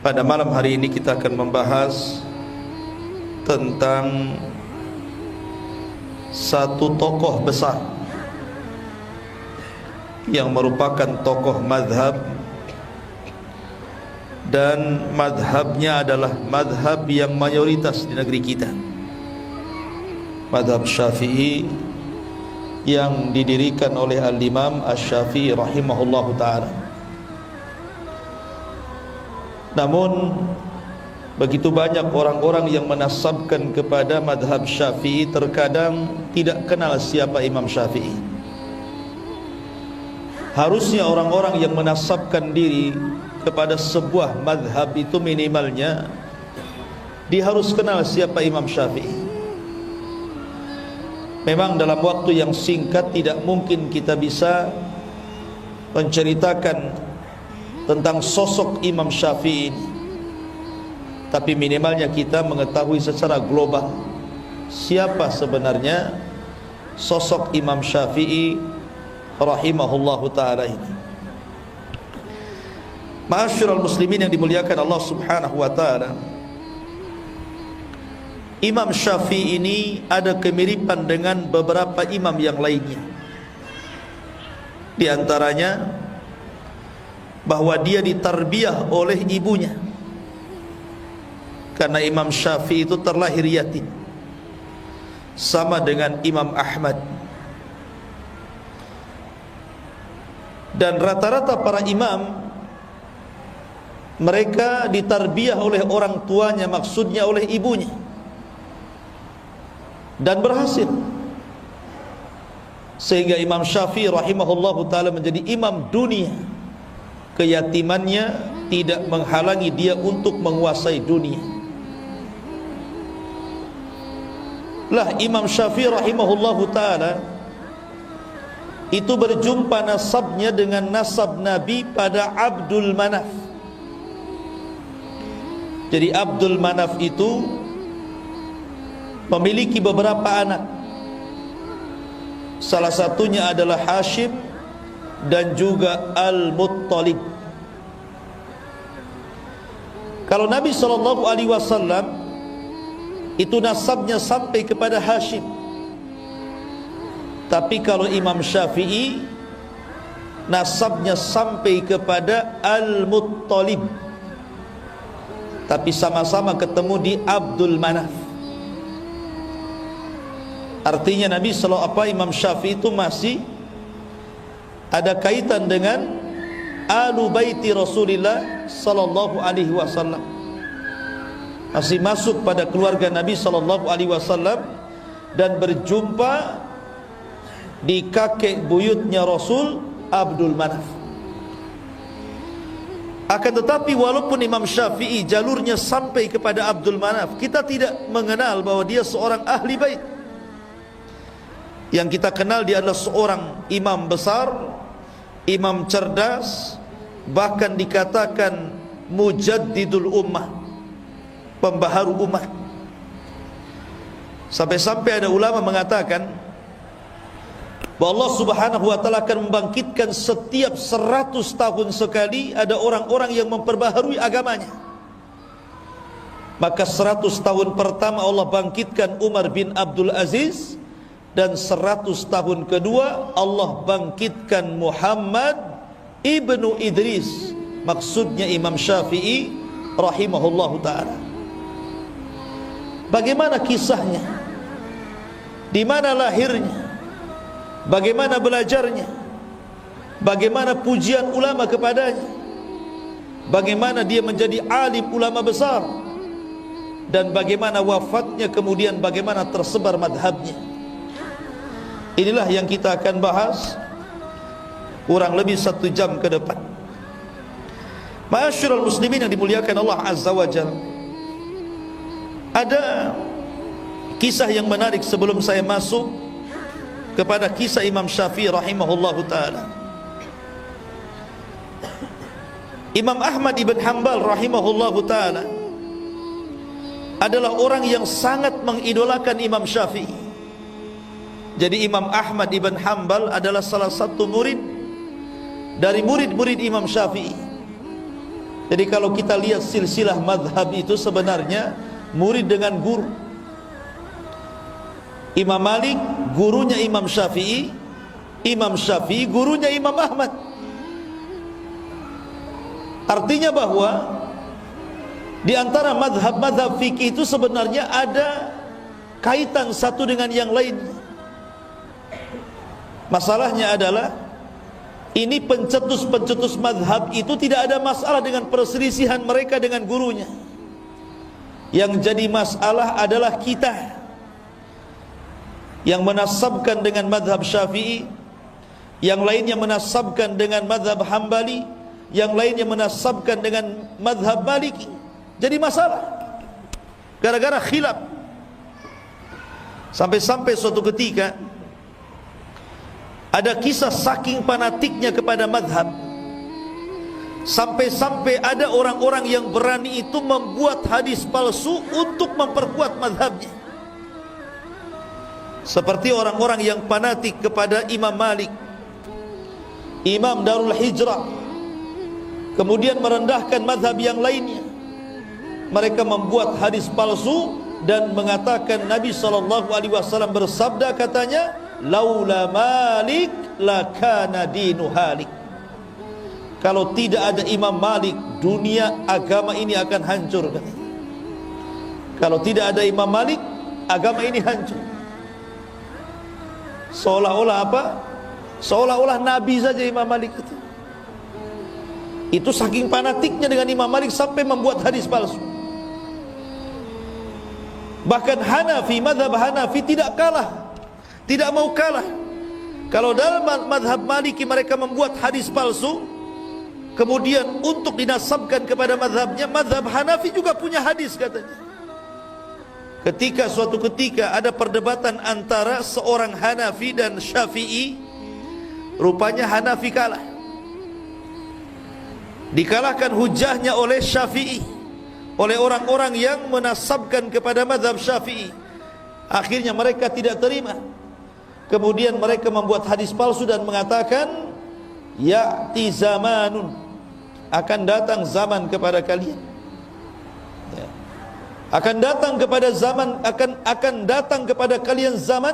Pada malam hari ini kita akan membahas tentang satu tokoh besar yang merupakan tokoh madhab, dan madhabnya adalah madhab yang mayoritas di negeri kita, madhab Syafi'i, yang didirikan oleh Al-Imam Asy-Syafi'i rahimahullahu ta'ala. Namun begitu banyak orang-orang yang menasabkan kepada madhab Syafi'i, terkadang tidak kenal siapa Imam Syafi'i. Harusnya orang-orang yang menasabkan diri kepada sebuah madhab itu minimalnya dia harus kenal siapa Imam Syafi'i. Memang dalam waktu yang singkat tidak mungkin kita bisa menceritakan tentang sosok Imam Syafi'i ini, tapi minimalnya kita mengetahui secara global siapa sebenarnya sosok Imam Syafi'i rahimahullahu ta'ala ini. Ma'asyiral muslimin yang dimuliakan Allah subhanahu wa ta'ala, Imam Syafi'i ini ada kemiripan dengan beberapa imam yang lainnya. Di antaranya bahwa dia ditarbiyah oleh ibunya, karena Imam Syafi'i itu terlahir yatim, sama dengan Imam Ahmad. Dan rata-rata para imam, mereka ditarbiyah oleh orang tuanya, maksudnya oleh ibunya, dan berhasil, sehingga Imam Syafi'i rahimahullahu ta'ala menjadi imam dunia. Keyatimannya tidak menghalangi dia untuk menguasai dunia. Lah Imam Syafi'i rahimahullahu ta'ala itu berjumpa nasabnya dengan nasab Nabi pada Abdul Manaf. Jadi Abdul Manaf itu memiliki beberapa anak. Salah satunya adalah Hashim dan juga Al-Muttalib. Kalau Nabi SAW itu nasabnya sampai kepada Hashim, tapi kalau Imam Syafi'i nasabnya sampai kepada Al-Muttalib, tapi sama-sama ketemu di Abdul Manaf. Artinya Imam Syafi'i itu masih ada kaitan dengan Alu Baiti Rasulillah sallallahu alaihi wasallam, masih masuk pada keluarga Nabi sallallahu alaihi wasallam, dan berjumpa di kakek buyutnya Rasul, Abdul Manaf. Akan tetapi walaupun Imam Syafi'i jalurnya sampai kepada Abdul Manaf, kita tidak mengenal bahwa dia seorang ahli bait. Yang kita kenal dia adalah seorang imam besar, imam cerdas, bahkan dikatakan mujaddidul ummah, pembaharu umat. Sampai-sampai ada ulama mengatakan bahwa Allah subhanahu wa ta'ala akan membangkitkan setiap 100 tahun sekali ada orang-orang yang memperbaharui agamanya. Maka 100 tahun pertama Allah bangkitkan Umar bin Abdul Aziz, dan 100 tahun kedua Allah bangkitkan Muhammad ibnu Idris, maksudnya Imam Syafi'i rahimahullahu ta'ala. Bagaimana kisahnya? Di mana lahirnya? Bagaimana belajarnya? Bagaimana pujian ulama kepadanya? Bagaimana dia menjadi alim ulama besar? Dan bagaimana wafatnya, kemudian bagaimana tersebar madhabnya? Inilah yang kita akan bahas kurang lebih 1 jam ke depan. Ma'asyiral muslimin yang dimuliakan Allah Azza wa Jalla, ada kisah yang menarik sebelum saya masuk kepada kisah Imam Syafi'i rahimahullahu ta'ala. Imam Ahmad ibn Hanbal rahimahullahu ta'ala adalah orang yang sangat mengidolakan Imam Syafi'i. Jadi Imam Ahmad ibn Hanbal adalah salah satu murid dari murid-murid Imam Syafi'i. Jadi kalau kita lihat silsilah madhab itu sebenarnya murid dengan guru. Imam Malik gurunya Imam Syafi'i, Imam Syafi'i gurunya Imam Ahmad. Artinya bahwa di antara madhab-madhab fikih itu sebenarnya ada kaitan satu dengan yang lain. Masalahnya adalah ini pencetus-pencetus madhab itu tidak ada masalah dengan perselisihan mereka dengan gurunya. Yang jadi masalah adalah kita yang menasabkan dengan madhab Syafi'i, yang lainnya menasabkan dengan madhab Hambali, yang lainnya menasabkan dengan madhab Maliki. Jadi masalah gara-gara khilaf. Sampai-sampai suatu ketika ada kisah saking fanatiknya kepada madhab, sampai-sampai ada orang-orang yang berani itu membuat hadis palsu untuk memperkuat madhabnya. Seperti orang-orang yang fanatik kepada Imam Malik, Imam Darul Hijrah, kemudian merendahkan madhab yang lainnya. Mereka membuat hadis palsu dan mengatakan Nabi SAW bersabda, katanya, laula Malik lakana dinu halik. Kalau tidak ada Imam Malik, dunia agama ini akan hancur. Kalau tidak ada Imam Malik, agama ini hancur. Seolah-olah apa? Seolah-olah Nabi saja Imam Malik itu. Itu saking fanatiknya dengan Imam Malik sampai membuat hadis palsu. Bahkan Hanafi, madhab Hanafi tidak kalah, tidak mau kalah. Kalau dalam madhab Maliki mereka membuat hadis palsu, kemudian untuk dinasabkan kepada madhabnya, madhab Hanafi juga punya hadis katanya. Ketika suatu ketika ada perdebatan antara seorang Hanafi dan Syafi'i, rupanya Hanafi kalah. Dikalahkan hujahnya oleh Syafi'i, oleh orang-orang yang menasabkan kepada madhab Syafi'i. Akhirnya mereka tidak terima. Kemudian mereka membuat hadis palsu dan mengatakan, ya'ti zamanun, akan datang zaman kepada kalian, akan datang kepada zaman, akan datang kepada kalian zaman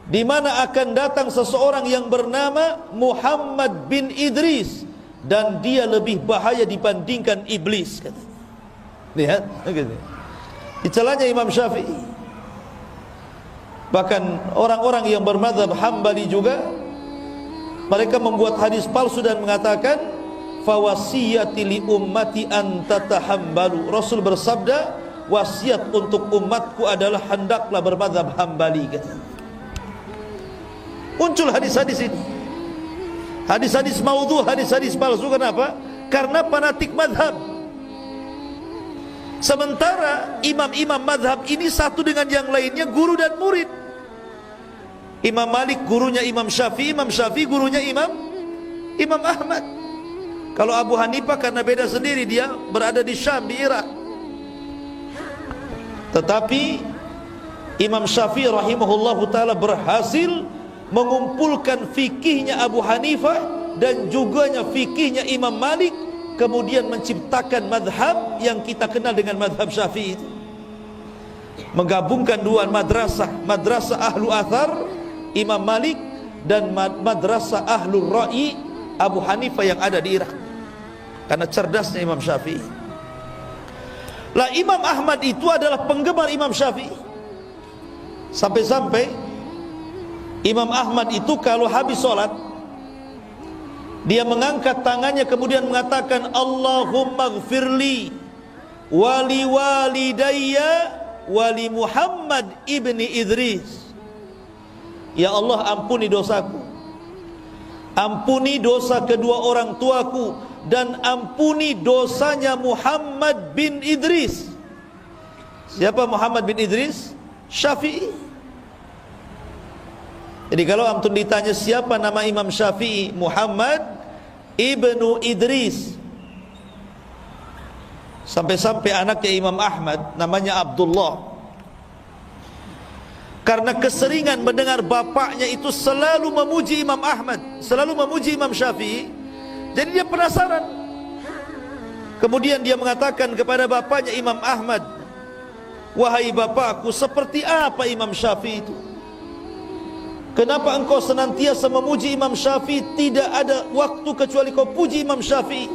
di mana akan datang seseorang yang bernama Muhammad bin Idris, dan dia lebih bahaya dibandingkan iblis, kata. Lihat, dicelanya Imam Syafi'i. Bahkan orang-orang yang bermadzhab Hambali juga, mereka membuat hadis palsu dan mengatakan, fawasiyati li ummati an tatahambalu. Rasul bersabda, wasiat untuk umatku adalah hendaklah bermadzhab Hambali, kata. Muncul hadis-hadis ini, hadis-hadis maudhu, hadis-hadis palsu. Kenapa? Karena fanatik madhab. Sementara imam-imam madhab ini satu dengan yang lainnya guru dan murid. Imam Malik gurunya Imam Syafi'i, Imam Syafi'i gurunya Imam Ahmad. Kalau Abu Hanifah karena beda sendiri, dia berada di Syam, di Irak. Tetapi Imam Syafi'i rahimahullahu ta'ala berhasil mengumpulkan fikihnya Abu Hanifah dan juga fikihnya Imam Malik, kemudian menciptakan madhab yang kita kenal dengan madhab Syafi'i itu. Menggabungkan dua madrasah, madrasah ahlu athar Imam Malik dan madrasah ahlu ra'i Abu Hanifah yang ada di Irak. Karena cerdasnya Imam Syafi'i. Lah Imam Ahmad itu adalah penggemar Imam Syafi'i. Sampai-sampai Imam Ahmad itu kalau habis sholat, dia mengangkat tangannya kemudian mengatakan, Allahumma gfirli wali walidayya wali Muhammad ibni Idris. Ya Allah, ampuni dosaku, ampuni dosa kedua orang tuaku, dan ampuni dosanya Muhammad bin Idris. Siapa Muhammad bin Idris? Syafi'i. Jadi kalau antum ditanya siapa nama Imam Syafi'i, Muhammad ibnu Idris. Sampai-sampai anaknya Imam Ahmad namanya Abdullah. Karena keseringan mendengar bapaknya itu selalu memuji Imam Ahmad, selalu memuji Imam Syafi'i, jadi dia penasaran. Kemudian dia mengatakan kepada bapaknya Imam Ahmad, "Wahai bapakku, seperti apa Imam Syafi'i itu? Kenapa engkau senantiasa memuji Imam Syafi'i? Tidak ada waktu kecuali kau puji Imam Syafi'i,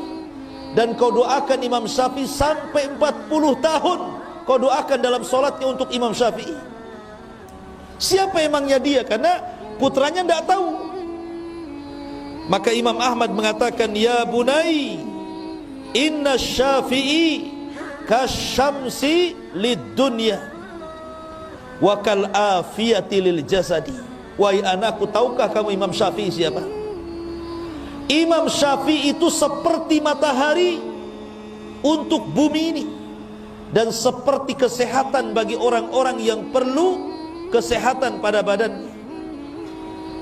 dan kau doakan Imam Syafi'i sampai 40 tahun kau doakan dalam solatnya untuk Imam Syafi'i." Siapa emangnya dia? Karena putranya tidak tahu. Maka Imam Ahmad mengatakan, "Ya bunai, inna Syafi'i kasyamsi lid dunya wa kal afiyati lil jasadi." Wahai anakku, tahukah kamu Imam Syafi'i siapa? Imam Syafi'i itu seperti matahari untuk bumi ini, dan seperti kesehatan bagi orang-orang yang perlu kesehatan pada badannya.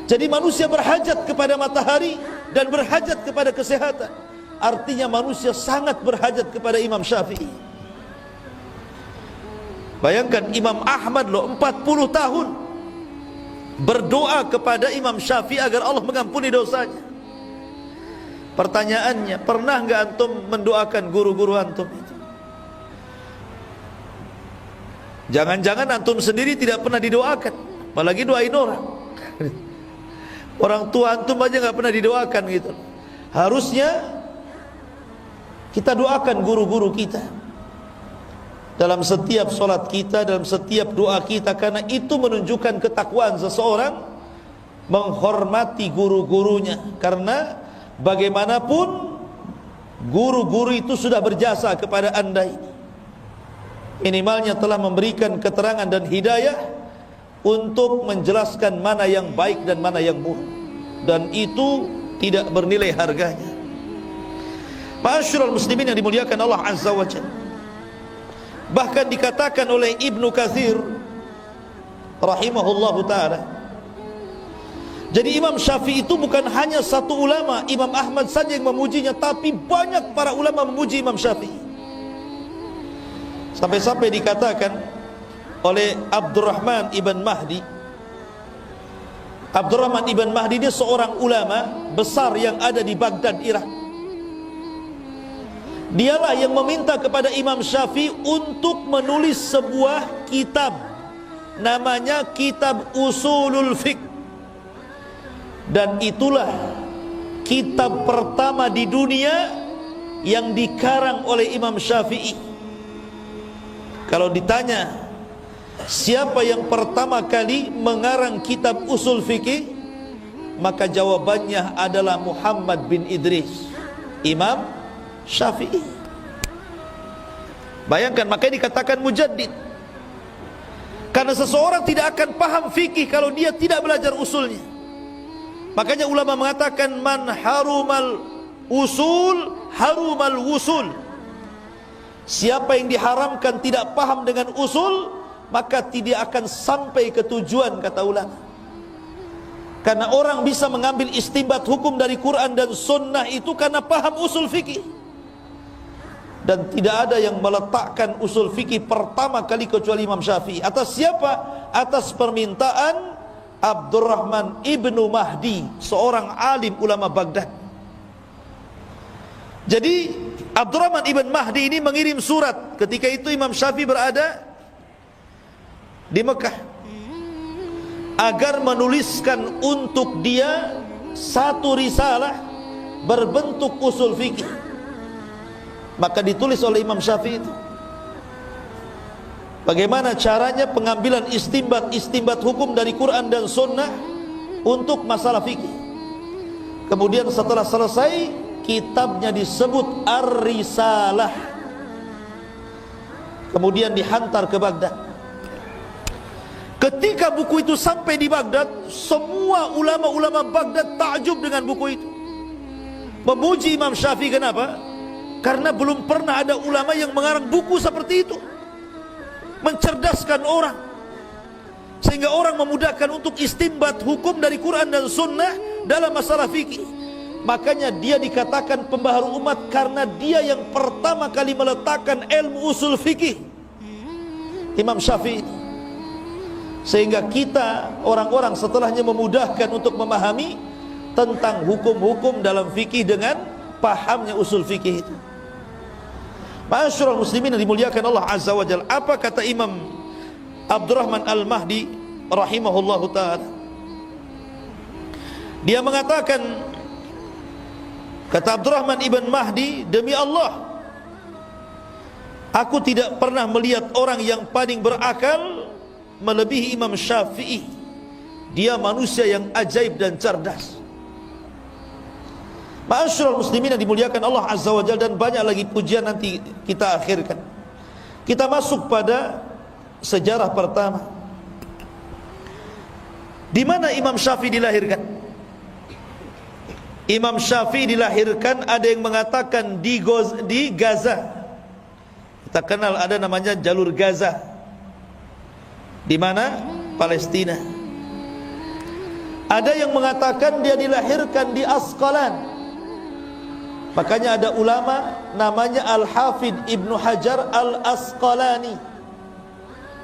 Jadi manusia berhajat kepada matahari dan berhajat kepada kesehatan. Artinya manusia sangat berhajat kepada Imam Syafi'i. Bayangkan Imam Ahmad loh 40 tahun berdoa kepada Imam Syafi'i agar Allah mengampuni dosanya. Pertanyaannya, pernah nggak antum mendoakan guru-guru antum itu? Jangan-jangan antum sendiri tidak pernah didoakan, apalagi doain orang. Orang tua antum aja nggak pernah didoakan gitu. Harusnya kita doakan guru-guru kita dalam setiap solat kita, dalam setiap doa kita, karena itu menunjukkan ketakwaan seseorang menghormati guru-gurunya. Karena bagaimanapun guru-guru itu sudah berjasa kepada anda ini. Minimalnya telah memberikan keterangan dan hidayah untuk menjelaskan mana yang baik dan mana yang buruk, dan itu tidak bernilai harganya. Ma'asyiral muslimin yang dimuliakan Allah Azza wa Jalla, bahkan dikatakan oleh Ibnu Katsir rahimahullahu ta'ala, jadi Imam Syafi'i itu bukan hanya satu ulama, Imam Ahmad saja yang memujinya, tapi banyak para ulama memuji Imam Syafi'i. Sampai-sampai dikatakan oleh Abdurrahman ibn Mahdi. Abdurrahman ibn Mahdi dia seorang ulama besar yang ada di Baghdad, Irak. Dialah yang meminta kepada Imam Syafi'i untuk menulis sebuah kitab, namanya Kitab Usulul Fiqh. Dan itulah kitab pertama di dunia yang dikarang oleh Imam Syafi'i. Kalau ditanya siapa yang pertama kali mengarang kitab usul fikih, maka jawabannya adalah Muhammad bin Idris, Imam Syafi'i. Bayangkan, makanya dikatakan mujaddid. Karena seseorang tidak akan paham fikih kalau dia tidak belajar usulnya. Makanya ulama mengatakan, man harumal usul harumal wusul. Siapa yang diharamkan tidak paham dengan usul, maka tidak akan sampai ke tujuan, kata ulama. Karena orang bisa mengambil istinbat hukum dari Quran dan Sunnah itu karena paham usul fikih. Dan tidak ada yang meletakkan usul fikih pertama kali kecuali Imam Syafi'i. Atas siapa? Atas permintaan Abdurrahman ibnu Mahdi, seorang alim ulama Baghdad. Jadi Abdurrahman ibn Mahdi ini mengirim surat. Ketika itu Imam Syafi'i berada di Mekah, agar menuliskan untuk dia satu risalah berbentuk usul fikih. Maka ditulis oleh Imam Syafi'i itu bagaimana caranya pengambilan istinbat hukum dari Quran dan Sunnah untuk masalah fikih. Kemudian setelah selesai, kitabnya disebut Ar-Risalah. Kemudian dihantar ke Baghdad. Ketika buku itu sampai di Baghdad, semua ulama-ulama Baghdad takjub dengan buku itu, memuji Imam Syafi'i. Kenapa? Karena belum pernah ada ulama yang mengarang buku seperti itu, mencerdaskan orang, sehingga orang memudahkan untuk istinbat hukum dari Quran dan Sunnah dalam masalah fikih. Makanya dia dikatakan pembaharu umat karena dia yang pertama kali meletakkan ilmu usul fikih, Imam Syafi'i. Sehingga kita orang-orang setelahnya memudahkan untuk memahami tentang hukum-hukum dalam fikih dengan pahamnya usul fikih itu. Ma'asyiral muslimin yang dimuliakan Allah Azza wa Jalla, apa kata Imam Abdurrahman Al-Mahdi rahimahullahu ta'ala? Dia mengatakan, kata Abdurrahman ibn Mahdi, demi Allah, aku tidak pernah melihat orang yang paling berakal melebihi Imam Syafi'i. Dia manusia yang ajaib dan cerdas. Ma'asyiral muslimin yang dimuliakan Allah Azza wa Jalla, dan banyak lagi pujian nanti kita akhirkan. Kita masuk pada sejarah pertama. Di mana Imam Syafi'i dilahirkan? Imam Syafi'i dilahirkan, ada yang mengatakan di Gaza. Kita kenal ada namanya jalur Gaza. Di mana? Palestina. Ada yang mengatakan dia dilahirkan di Asqalan. Makanya ada ulama namanya Al-Hafidh Ibnu Hajar Al-Asqalani.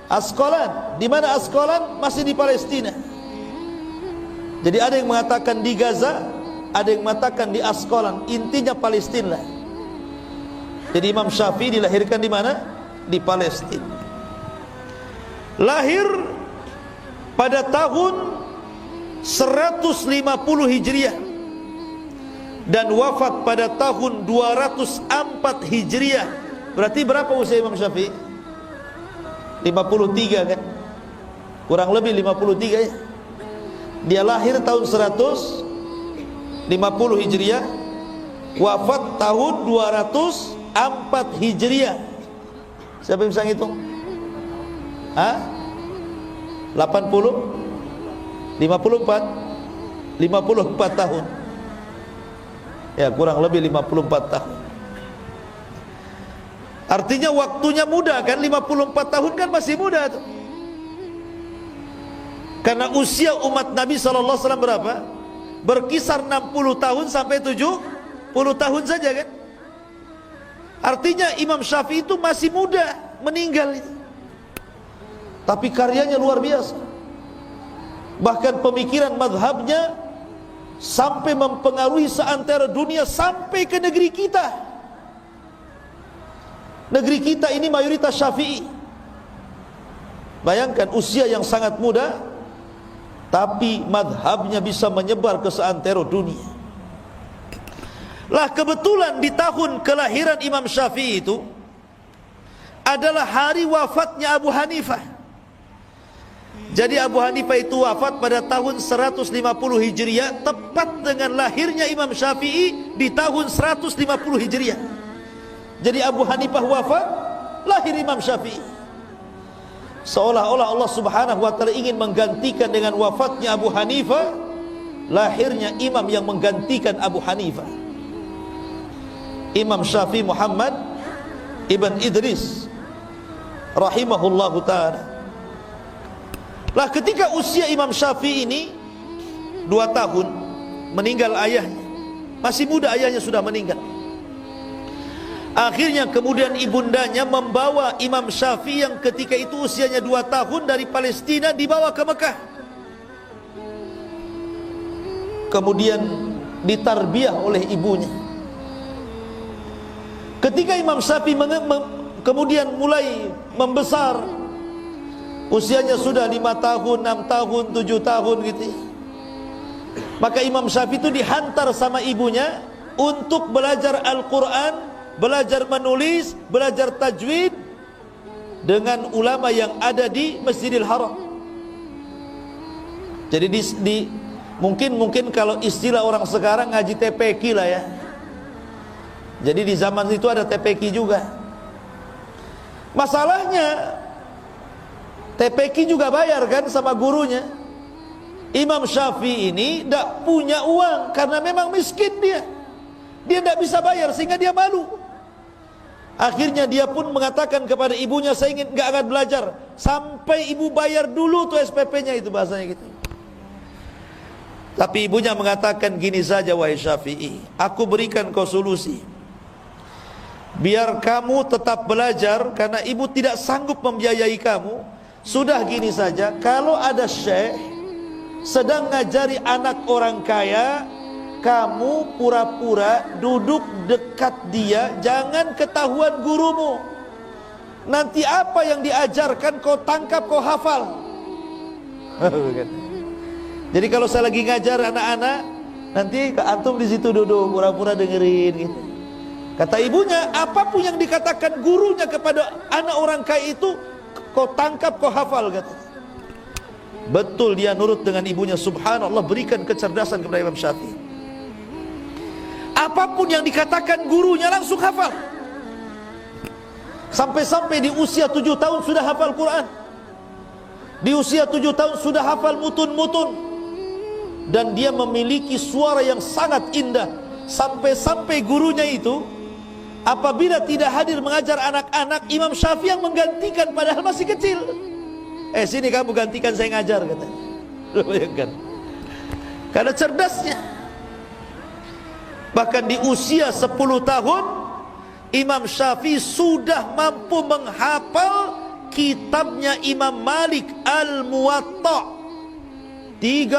Asqalan, di mana Asqalan? Masih di Palestina. Jadi ada yang mengatakan di Gaza, ada yang mengatakan di Asqalan, intinya Palestina. Jadi Imam Syafi'i dilahirkan di mana? Di Palestina. Lahir pada tahun 150 Hijriah dan wafat pada tahun 204 Hijriah. Berarti berapa usia Imam Syafi'i? 53 kan? Kurang lebih 53 ya. Dia lahir tahun 150 Hijriah, wafat tahun 204 Hijriah. Siapa yang bisa ngitung? 80? 54? 54 tahun. Ya, kurang lebih 54 tahun. Artinya waktunya muda kan, 54 tahun kan masih muda tuh. Karena usia umat Nabi SAW berapa? Berkisar 60 tahun sampai 70 tahun saja kan. Artinya Imam Syafi'i itu masih muda meninggal itu. Tapi karyanya luar biasa. Bahkan pemikiran madhabnya sampai mempengaruhi seantero dunia, sampai ke negeri kita. Negeri kita ini mayoritas Syafi'i. Bayangkan usia yang sangat muda, tapi madhabnya bisa menyebar ke seantero dunia. Lah kebetulan di tahun kelahiran Imam Syafi'i itu adalah hari wafatnya Abu Hanifah. Jadi Abu Hanifah itu wafat pada tahun 150 Hijriah, tepat dengan lahirnya Imam Syafi'i di tahun 150 Hijriah. Jadi Abu Hanifah wafat, lahir Imam Syafi'i. Seolah-olah Allah Subhanahu wa ta'ala ingin menggantikan dengan wafatnya Abu Hanifah, lahirnya imam yang menggantikan Abu Hanifah, Imam Syafi'i Muhammad ibn Idris rahimahullahu ta'ala. Lah ketika usia Imam Syafi'i ini 2 tahun, meninggal ayahnya. Masih muda ayahnya sudah meninggal. Akhirnya kemudian ibundanya membawa Imam Syafi'i yang ketika itu usianya 2 tahun dari Palestina, dibawa ke Mekah. Kemudian ditarbiyah oleh ibunya. Ketika Imam Syafi'i kemudian mulai membesar, usianya sudah 5 tahun, 6 tahun, 7 tahun gitu, maka Imam Syafi'i itu dihantar sama ibunya untuk belajar Al-Quran, belajar menulis, belajar tajwid dengan ulama yang ada di Masjidil Haram. Jadi mungkin kalau istilah orang sekarang ngaji TPQ lah ya. Jadi di zaman itu ada TPQ juga. Masalahnya TPQ juga bayar kan sama gurunya. Imam Syafi'i ini tidak punya uang karena memang miskin dia. Dia tidak bisa bayar sehingga dia malu. Akhirnya dia pun mengatakan kepada ibunya, saya ingin nggak akan belajar sampai ibu bayar dulu tuh SPP-nya, itu bahasanya gitu. Tapi ibunya mengatakan, gini saja wahai Syafi'i, aku berikan kau solusi. Biar kamu tetap belajar karena ibu tidak sanggup membiayai kamu. Sudah gini saja, kalau ada syekh sedang ngajari anak orang kaya, kamu pura-pura duduk dekat dia, jangan ketahuan gurumu. Nanti apa yang diajarkan kau tangkap, kau hafal. Jadi kalau saya lagi ngajar anak-anak, nanti antum di situ duduk pura-pura dengerin gitu. Kata ibunya, apapun yang dikatakan gurunya kepada anak orang kaya itu, kau tangkap, kau hafal, kata. Betul dia nurut dengan ibunya. Subhanallah, berikan kecerdasan kepada Imam Syafi'i. Apapun yang dikatakan gurunya langsung hafal. Sampai-sampai di usia 7 tahun sudah hafal Quran. Di usia 7 tahun sudah hafal mutun-mutun. Dan dia memiliki suara yang sangat indah. Sampai-sampai gurunya itu, apabila tidak hadir mengajar anak-anak, Imam Syafi'i yang menggantikan padahal masih kecil. Sini kamu gantikan saya ngajar, katanya. Bayangkan. Karena cerdasnya. Bahkan di usia 10 tahun Imam Syafi'i sudah mampu menghafal kitabnya Imam Malik Al-Muwatta. 30.000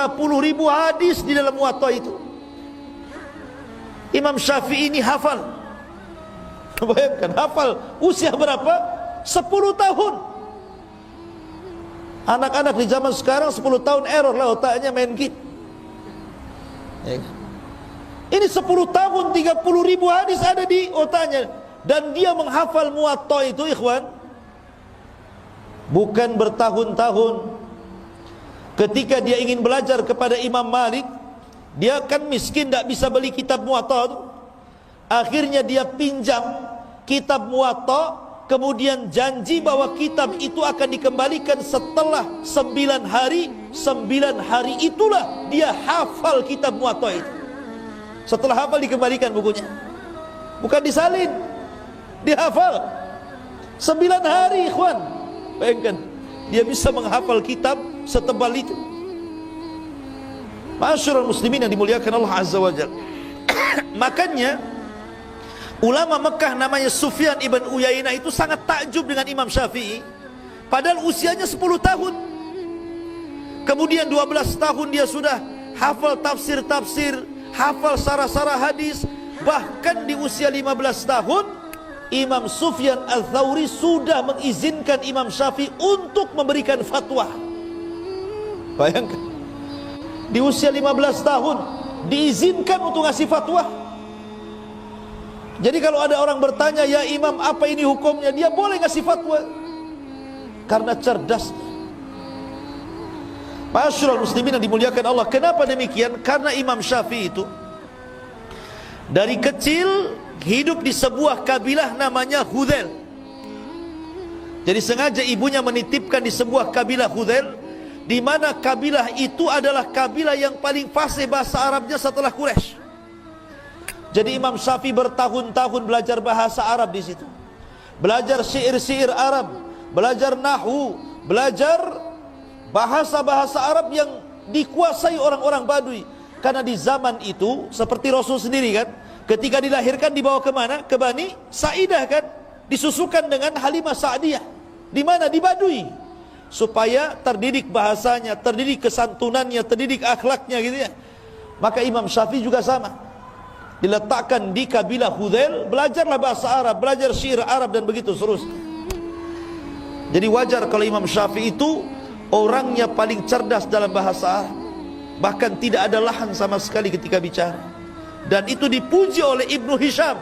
hadis di dalam Muwatta itu. Imam Syafi'i ini hafal. Bayangkan, hafal usia berapa? 10 tahun. Anak-anak di zaman sekarang 10 tahun error lah otaknya, main game. Ini 10 tahun 30.000 hadis ada di otaknya. Dan dia menghafal Muwatta itu, ikhwan, bukan bertahun-tahun. Ketika dia ingin belajar kepada Imam Malik, dia kan miskin, tidak bisa beli kitab Muwatta itu. Akhirnya dia pinjam kitab Muwatta, kemudian janji bahwa kitab itu akan dikembalikan setelah 9 hari. 9 hari itulah dia hafal kitab Muwatta itu. Setelah hafal dikembalikan bukunya, bukan disalin, dihafal 9 hari, ikhwan. Bayangkan, dia bisa menghafal kitab setebal itu. Ma'asyiral muslimin yang dimuliakan Allah Azza wa Jalla. Makanya ulama Mekah namanya Sufyan ibn Uyainah itu sangat takjub dengan Imam Syafi'i, padahal usianya 10 tahun. Kemudian 12 tahun dia sudah hafal tafsir-tafsir, hafal sarah-sarah hadis. Bahkan di usia 15 tahun Imam Sufyan Al-Thawri sudah mengizinkan Imam Syafi'i untuk memberikan fatwa. Bayangkan, di usia 15 tahun diizinkan untuk ngasih fatwa. Jadi kalau ada orang bertanya, ya Imam apa ini hukumnya, dia boleh ngasih fatwa karena cerdas. Ma'asyiral muslimin yang dimuliakan Allah. Kenapa demikian? Karena Imam Syafi'i itu dari kecil hidup di sebuah kabilah namanya Hudzail. Jadi sengaja ibunya menitipkan di sebuah kabilah Hudzail, di mana kabilah itu adalah kabilah yang paling fasih bahasa Arabnya setelah Quraisy. Jadi Imam Syafi'i bertahun-tahun belajar bahasa Arab di situ. Belajar syair-syair Arab, belajar nahwu, belajar bahasa-bahasa Arab yang dikuasai orang-orang Badui. Karena di zaman itu seperti Rasul sendiri kan, ketika dilahirkan dibawa ke mana? Ke Bani Sa'idah kan, disusukan dengan Halimah Sa'diyah. Di mana? Di Badui. Supaya terdidik bahasanya, terdidik kesantunannya, terdidik akhlaknya gitu ya. Maka Imam Syafi'i juga sama, diletakkan di kabilah Hudzail, belajarlah bahasa Arab, belajar syair Arab dan begitu seterusnya. Jadi wajar kalau Imam Syafi'i itu orangnya paling cerdas dalam bahasa Arab. Bahkan tidak ada lahan sama sekali ketika bicara. Dan itu dipuji oleh Ibnu Hisham.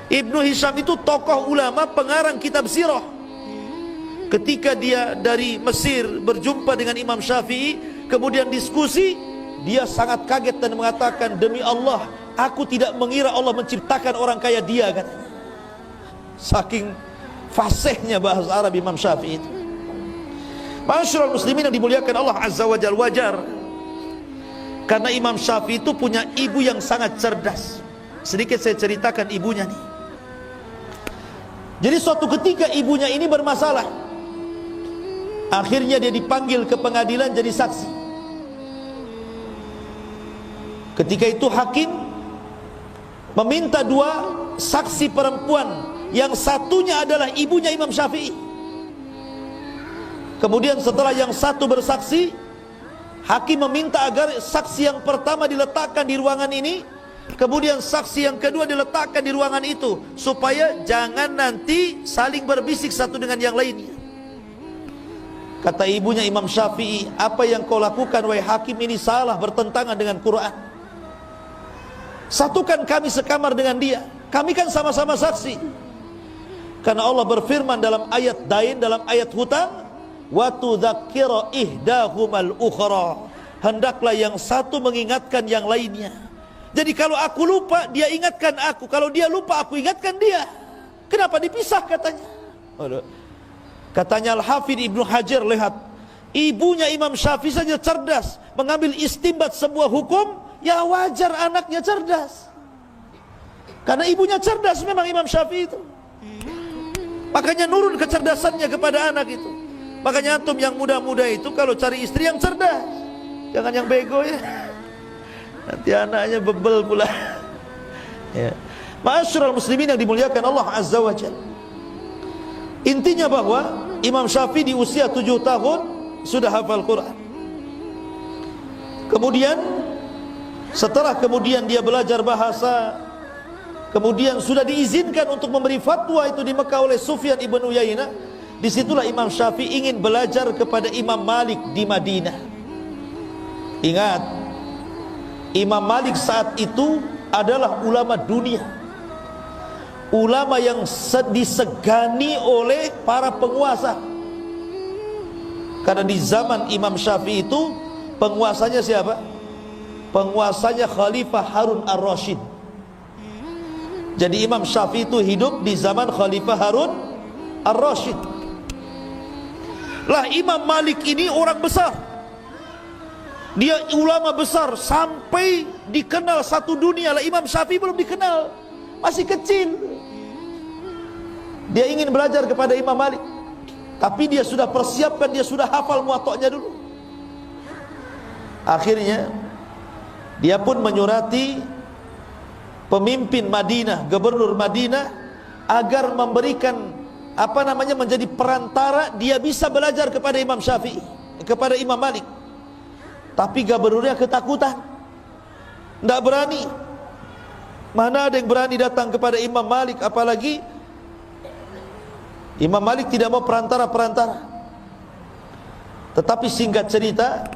Ibnu Hisham itu tokoh ulama pengarang kitab sirah. Ketika dia dari Mesir berjumpa dengan Imam Syafi'i, kemudian diskusi, dia sangat kaget dan mengatakan, demi Allah, aku tidak mengira Allah menciptakan orang kaya dia, katanya. Saking fasihnya bahasa Arab Imam Syafi'i itu. Ma'asyiral muslimin yang dimuliakan Allah Azza wa Jalla, wajar karena Imam Syafi'i itu punya ibu yang sangat cerdas. Sedikit saya ceritakan ibunya nih. Jadi suatu ketika ibunya ini bermasalah. Akhirnya dia dipanggil ke pengadilan jadi saksi. Ketika itu hakim meminta 2 saksi perempuan, yang satunya adalah ibunya Imam Syafi'i. Kemudian setelah yang satu bersaksi, Hakim meminta agar saksi yang pertama diletakkan di ruangan ini, kemudian saksi yang kedua diletakkan di ruangan itu, supaya jangan nanti saling berbisik satu dengan yang lainnya. Kata ibunya Imam Syafi'i, apa yang kau lakukan wahai hakim ini salah, bertentangan dengan Quran. Satukan kami sekamar dengan dia, kami kan sama-sama saksi. Karena Allah berfirman dalam ayat dain, dalam ayat hutang, wa tudzakkira ihdahumal ukhra, hendaklah yang satu mengingatkan yang lainnya. Jadi kalau aku lupa, dia ingatkan aku. Kalau dia lupa, aku ingatkan dia. Kenapa dipisah katanya? Katanya Al-Hafidh Ibnu Hajar, lihat, ibunya Imam Syafi'i saja cerdas mengambil istinbat sebuah hukum, ya wajar anaknya cerdas. Karena ibunya cerdas memang Imam Syafi'i itu. Makanya nurun kecerdasannya kepada anak itu. Makanya antum yang muda-muda itu kalau cari istri yang cerdas, jangan yang bego ya. Nanti anaknya bebel pula. Ya. Ma'asyiral muslimin yang dimuliakan Allah Azza wa Jalla. Intinya bahwa Imam Syafi'i di usia 7 tahun sudah hafal Quran. Kemudian setelah kemudian dia belajar bahasa, kemudian sudah diizinkan untuk memberi fatwa itu di Mekah oleh Sufyan ibn Uyainah. Disitulah Imam Syafi'i ingin belajar kepada Imam Malik di Madinah. Ingat, Imam Malik saat itu adalah ulama dunia, ulama yang disegani oleh para penguasa. Karena di zaman Imam Syafi'i itu penguasanya siapa? Penguasanya Khalifah Harun ar-Rasyid. Jadi Imam Syafi'i itu hidup di zaman Khalifah Harun ar-Rasyid. Lah Imam Malik ini orang besar, dia ulama besar sampai dikenal satu dunia. Lah Imam Syafi'i belum dikenal, masih kecil. Dia ingin belajar kepada Imam Malik, tapi dia sudah persiapkan, dia sudah hafal muwatta'nya dulu. Akhirnya dia pun menyurati pemimpin Madinah, gubernur Madinah, agar memberikan menjadi perantara dia bisa belajar kepada Imam Syafi'i, kepada Imam Malik. Tapi gubernurnya ketakutan, tidak berani. Mana ada yang berani datang kepada Imam Malik, apalagi Imam Malik tidak mau perantara-perantara. Tetapi singkat cerita,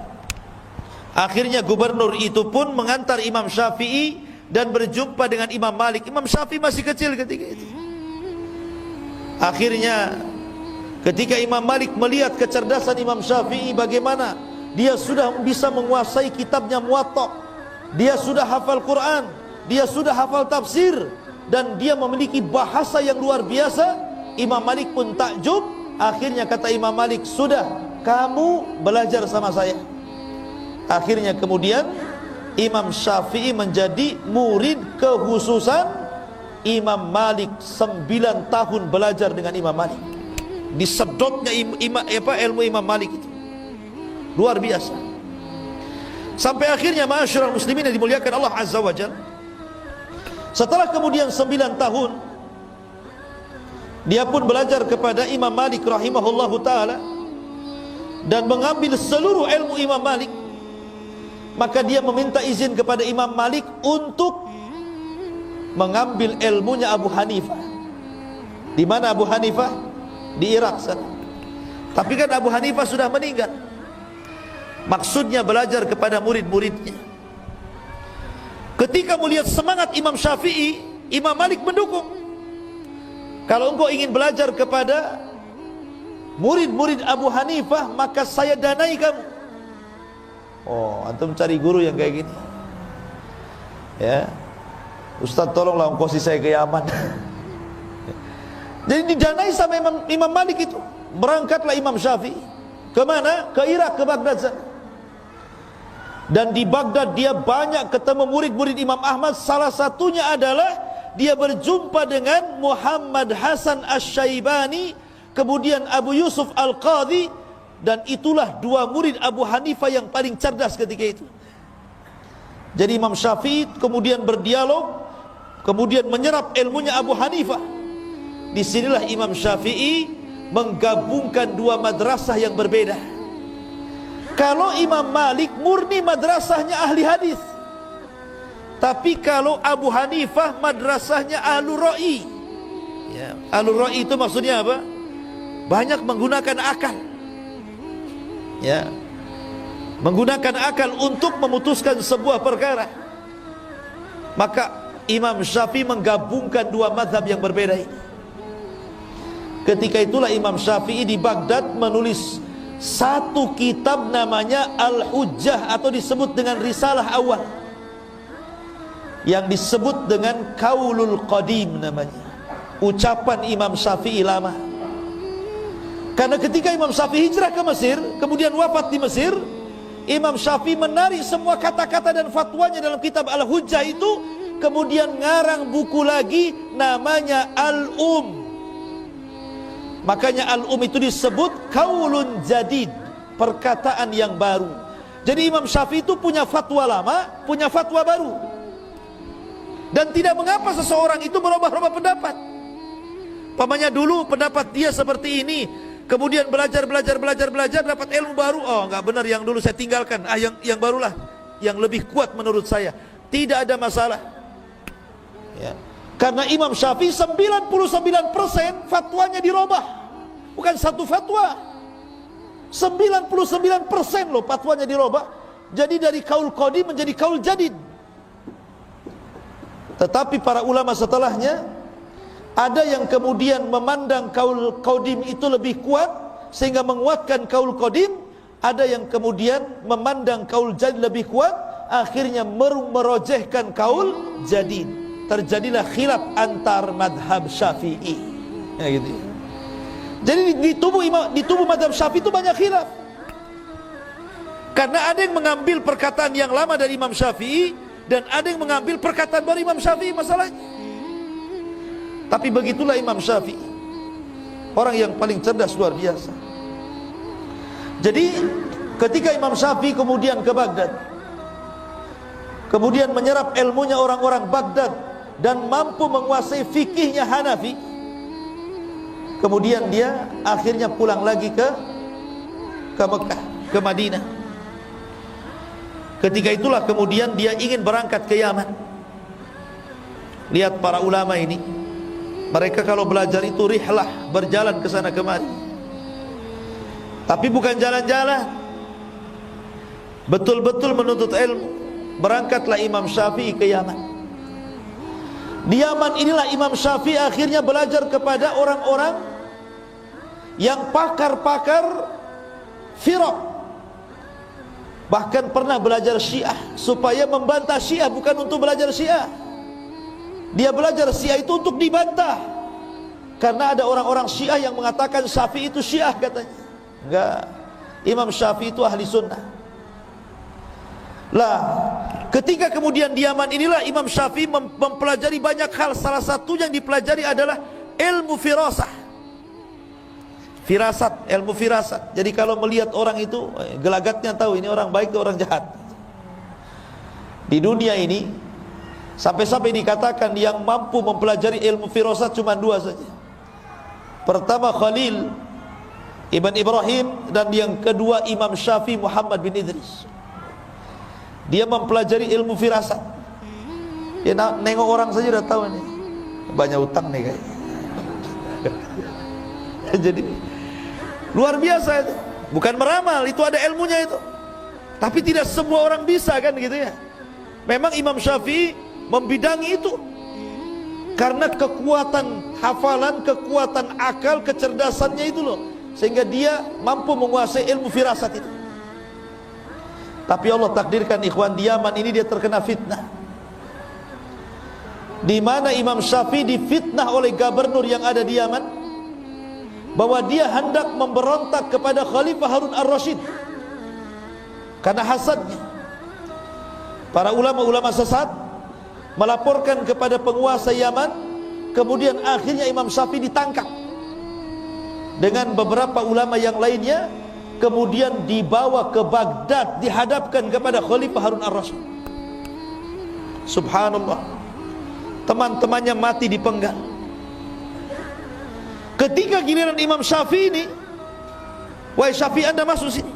akhirnya gubernur itu pun mengantar Imam Syafi'i dan berjumpa dengan Imam Malik. Imam Syafi'i masih kecil ketika itu. Akhirnya ketika Imam Malik melihat kecerdasan Imam Syafi'i, bagaimana dia sudah bisa menguasai kitabnya Muwatta', dia sudah hafal Quran, dia sudah hafal tafsir, dan dia memiliki bahasa yang luar biasa, Imam Malik pun takjub. Akhirnya kata Imam Malik, sudah, kamu belajar sama saya. Akhirnya kemudian Imam Syafi'i menjadi murid kekhususan Imam Malik. 9 tahun belajar dengan Imam Malik. Disedotnya ilmu Imam Malik itu luar biasa. Sampai akhirnya ma'asyiral muslimin yang dimuliakan Allah Azza wa Jalla, setelah kemudian 9 tahun dia pun belajar kepada Imam Malik rahimahullahu ta'ala dan mengambil seluruh ilmu Imam Malik. Maka dia meminta izin kepada Imam Malik untuk mengambil ilmunya Abu Hanifah. Di mana Abu Hanifah? Di Irak sana. Tapi kan Abu Hanifah sudah meninggal. Maksudnya belajar kepada murid-muridnya. Ketika melihat semangat Imam Syafi'i, Imam Malik mendukung. Kalau engkau ingin belajar kepada murid-murid Abu Hanifah, maka saya danai kamu. Oh, antum cari guru yang kayak gini. Ya, Ustaz tolonglah ongkosi saya ke Yaman. Jadi didanai sama Imam Malik itu. Berangkatlah Imam Syafi'i. Kemana? Ke Irak, ke Baghdad sana. Dan di Baghdad dia banyak ketemu murid-murid Imam Ahmad. Salah satunya adalah dia berjumpa dengan Muhammad Hasan Asy-Syaibani, kemudian Abu Yusuf Al-Qadhi. Dan itulah 2 murid Abu Hanifah yang paling cerdas ketika itu. Jadi Imam Syafi'i kemudian berdialog, kemudian menyerap ilmunya Abu Hanifah. Disinilah Imam Syafi'i menggabungkan 2 madrasah yang berbeda. Kalau Imam Malik murni madrasahnya ahli hadis, tapi kalau Abu Hanifah madrasahnya ahlul ra'i. Ya, ahlul ra'i itu maksudnya apa? Banyak menggunakan akal. Ya, menggunakan akal untuk memutuskan sebuah perkara. Maka Imam Syafi'i menggabungkan dua mazhab yang berbeda ini. Ketika itulah Imam Syafi'i di Baghdad menulis satu kitab namanya Al-Hujjah, atau disebut dengan Risalah Awal, yang disebut dengan Qaulul Qadim namanya, ucapan Imam Syafi'i lama. Karena ketika Imam Syafi'i hijrah ke Mesir, kemudian wafat di Mesir, Imam Syafi'i menarik semua kata-kata dan fatwanya dalam kitab Al-Hujjah itu, kemudian ngarang buku lagi namanya Al-Um. Makanya Al-Um itu disebut Qaulun Jadid, perkataan yang baru. Jadi Imam Syafi'i itu punya fatwa lama, punya fatwa baru. Dan tidak mengapa seseorang itu berubah-ubah pendapat. Pamannya dulu pendapat dia seperti ini, kemudian belajar dapat ilmu baru. Oh, enggak benar yang dulu saya tinggalkan. Yang barulah yang lebih kuat menurut saya. Tidak ada masalah. Ya. Karena Imam Syafi'i 99% fatwanya dirubah. Bukan satu fatwa. 99% loh fatwanya dirubah. Jadi dari kaul qadim menjadi kaul jadid. Tetapi para ulama setelahnya, ada yang kemudian memandang kaul qadim itu lebih kuat sehingga menguatkan kaul qadim. Ada yang kemudian memandang kaul jadid lebih kuat, akhirnya merojehkan kaul jadid. Terjadilah khilaf antar madhab Syafi'i. Ya, gitu. Jadi di tubuh madhab Syafi'i itu banyak khilaf. Karena ada yang mengambil perkataan yang lama dari Imam Syafi'i, dan ada yang mengambil perkataan baru Imam Syafi'i masalahnya. Tapi begitulah Imam Syafi'i, orang yang paling cerdas luar biasa. Jadi ketika Imam Syafi'i kemudian ke Baghdad, kemudian menyerap ilmunya orang-orang Baghdad dan mampu menguasai fikihnya Hanafi, kemudian dia akhirnya pulang lagi ke Mekah, ke Madinah. Ketika itulah kemudian dia ingin berangkat ke Yaman. Lihat para ulama ini, mereka kalau belajar itu rihlah, berjalan ke sana kemari. Tapi bukan jalan-jalan, betul-betul menuntut ilmu. Berangkatlah Imam Syafi'i ke Yaman. Di Yaman inilah Imam Syafi'i akhirnya belajar kepada orang-orang yang pakar-pakar firaq. Bahkan pernah belajar Syiah, supaya membantah Syiah, bukan untuk belajar Syiah. Dia belajar Syiah itu untuk dibantah. Karena ada orang-orang Syiah yang mengatakan Syafi'i itu Syiah katanya. Enggak, Imam Syafi'i itu ahli sunnah. Lah, ketika kemudian di Yaman inilah Imam Syafi'i mempelajari banyak hal. Salah satu yang dipelajari adalah ilmu firasah, firasat, ilmu firasat. Jadi kalau melihat orang itu, gelagatnya tahu ini orang baik atau orang jahat. Di dunia ini sampai-sampai dikatakan yang mampu mempelajari ilmu firasat cuma dua saja. Pertama Khalil Ibn Ibrahim, dan yang kedua Imam Syafi'i Muhammad bin Idris. Dia mempelajari ilmu firasat. Dia nengok orang saja udah tahu nih, banyak utang nih kayaknya. Jadi luar biasa itu. Bukan meramal, itu ada ilmunya itu. Tapi tidak semua orang bisa kan gitu ya. Memang Imam Syafi'i membidangi itu. Karena kekuatan hafalan, kekuatan akal, kecerdasannya itu loh, sehingga dia mampu menguasai ilmu firasat itu. Tapi Allah takdirkan ikhwan, di Yaman ini dia terkena fitnah, di mana Imam Syafi'i difitnah oleh gubernur yang ada di Yaman, bahwa dia hendak memberontak kepada Khalifah Harun ar-Rasyid karena hasadnya. Para ulama-ulama sesat melaporkan kepada penguasa Yaman, kemudian akhirnya Imam Syafi'i ditangkap dengan beberapa ulama yang lainnya, kemudian dibawa ke Baghdad, dihadapkan kepada Khalifah Harun ar-Rasyid. Subhanallah, teman-temannya mati dipenggal. Ketika giliran Imam Syafi'i ini, wahai Syafi'i, Anda masuk sini.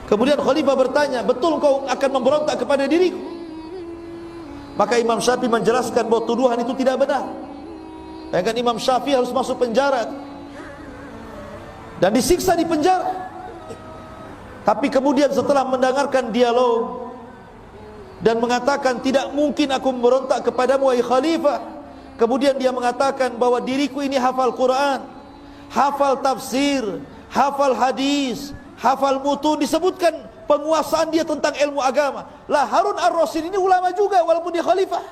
Kemudian khalifah bertanya, betul kau akan memberontak kepada diriku? Maka Imam Syafi'i menjelaskan bahwa tuduhan itu tidak benar. Bahkan Imam Syafi'i harus masuk penjara dan disiksa di penjara. Tapi kemudian setelah mendengarkan dialog dan mengatakan, tidak mungkin aku memberontak kepadamu wahai khalifah. Kemudian dia mengatakan bahwa diriku ini hafal Quran, hafal tafsir, hafal hadis, hafal mutun. Disebutkan penguasaan dia tentang ilmu agama. Lah, Harun ar-Rasyid ini ulama juga walaupun dia khalifah.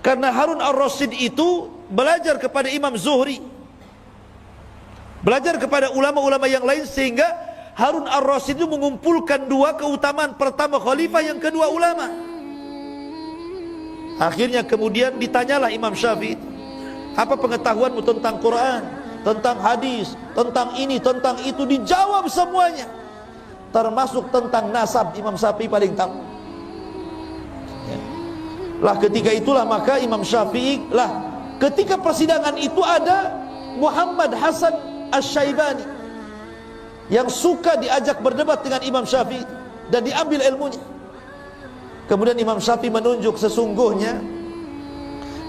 Karena Harun ar-Rasyid itu belajar kepada Imam Zuhri, belajar kepada ulama-ulama yang lain, sehingga Harun ar-Rasyid itu mengumpulkan dua keutamaan. Pertama khalifah, yang kedua ulama. Akhirnya kemudian ditanyalah Imam Syafi'i, apa pengetahuanmu tentang Quran, tentang hadis, tentang ini, tentang itu? Dijawab semuanya, termasuk tentang nasab. Imam Syafi'i paling tahu. Lah ketika itulah maka Imam Syafi'i, lah ketika persidangan itu ada Muhammad Hasan Asy-Syaibani yang suka diajak berdebat dengan Imam Syafi'i dan diambil ilmunya. Kemudian Imam Syafi'i menunjuk, sesungguhnya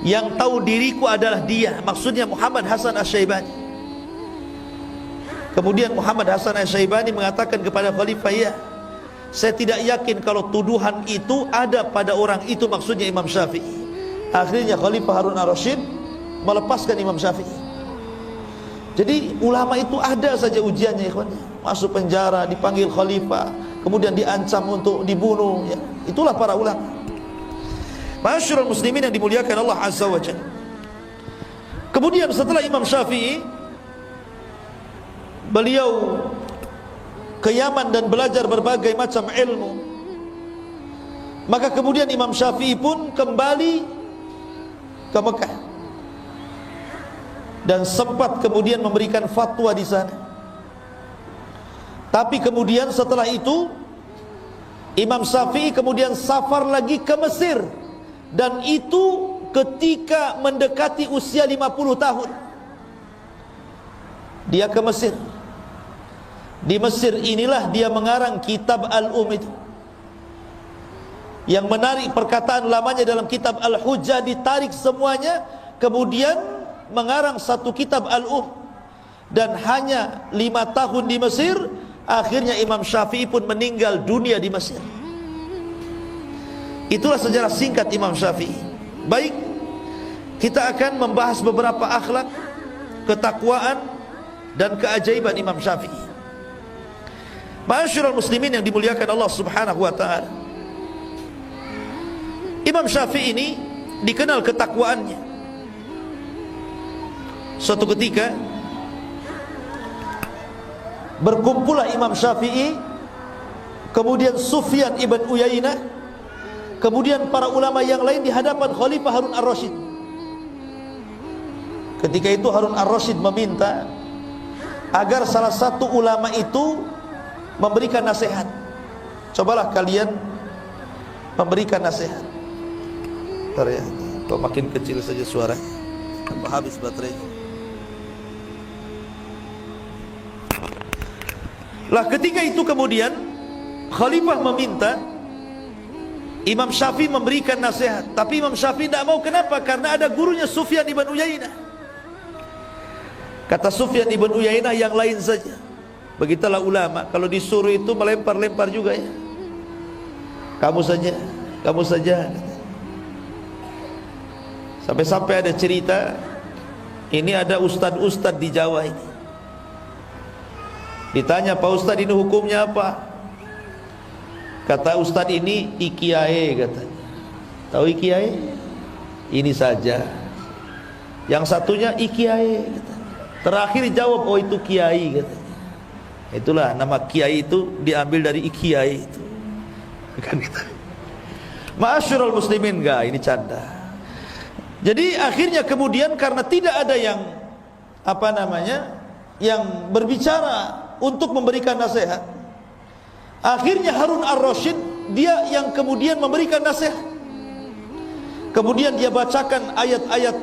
yang tahu diriku adalah dia, maksudnya Muhammad Hasan Asy-Syaibani. Kemudian Muhammad Hasan Asy-Syaibani mengatakan kepada khalifah, ya, saya tidak yakin kalau tuduhan itu ada pada orang itu, maksudnya Imam Syafi'i. Akhirnya Khalifah Harun ar-Rasyid melepaskan Imam Syafi'i. Jadi ulama itu ada saja ujiannya, ikhwan. Masuk penjara, dipanggil khalifah, kemudian diancam untuk dibunuh, ya. Itulah para ulama. Ma'asyiral muslimin yang dimuliakan Allah Azza wa Jalla. Kemudian setelah Imam Syafi'i, beliau ke Yaman dan belajar berbagai macam ilmu. Maka kemudian Imam Syafi'i pun kembali ke Mekah dan sempat kemudian memberikan fatwa di sana. Tapi kemudian setelah itu Imam Syafi'i kemudian safar lagi ke Mesir, dan itu ketika mendekati usia 50 tahun. Dia ke Mesir. Di Mesir inilah dia mengarang kitab Al-Um itu. Yang menarik perkataan lamanya dalam kitab Al-Hujjah, ditarik semuanya, kemudian mengarang satu kitab Al-Um. Dan hanya 5 tahun di Mesir, akhirnya Imam Syafi'i pun meninggal dunia di Mesir. Itulah sejarah singkat Imam Syafi'i. Baik, kita akan membahas beberapa akhlak, ketakwaan, dan keajaiban Imam Syafi'i. Ma'asyiral muslimin yang dimuliakan Allah Subhanahu wa ta'ala, Imam Syafi'i ini dikenal ketakwaannya. Suatu ketika berkumpullah Imam Syafi'i, kemudian Sufyan ibn Uyainah, kemudian para ulama yang lain di hadapan Khalifah Harun ar-Rasyid. Ketika itu Harun ar-Rasyid meminta agar salah satu ulama itu memberikan nasihat. Cobalah kalian memberikan nasihat. Bentar ya, kalau makin kecil saja suara, habis baterainya. Lah ketika itu kemudian Khalifah meminta Imam Syafi'i memberikan nasihat, tapi Imam Syafi'i tidak mau. Kenapa? Karena ada gurunya Sufyan ibn Uyainah. Kata Sufyan ibn Uyainah, yang lain saja. Begitulah ulama, kalau disuruh itu melempar-lempar juga ya. Kamu saja, kamu saja. Sampai-sampai ada cerita, ini ada ustad-ustad di Jawa ini. Ditanya, Pak Ustad, ini hukumnya apa? Kata ustad ini, ikiae katanya. Tahu ikiae? Ini saja. Yang satunya ikiae katanya. Terakhir jawab, oh itu kiai katanya. Itulah nama kiai itu diambil dari ikiai itu. Kan gitu. Ma'asyiral muslimin, enggak, ini canda. Jadi akhirnya kemudian karena tidak ada yang yang berbicara untuk memberikan nasihat, akhirnya Harun ar-Rasyid dia yang kemudian memberikan nasihat. Kemudian dia bacakan ayat-ayat,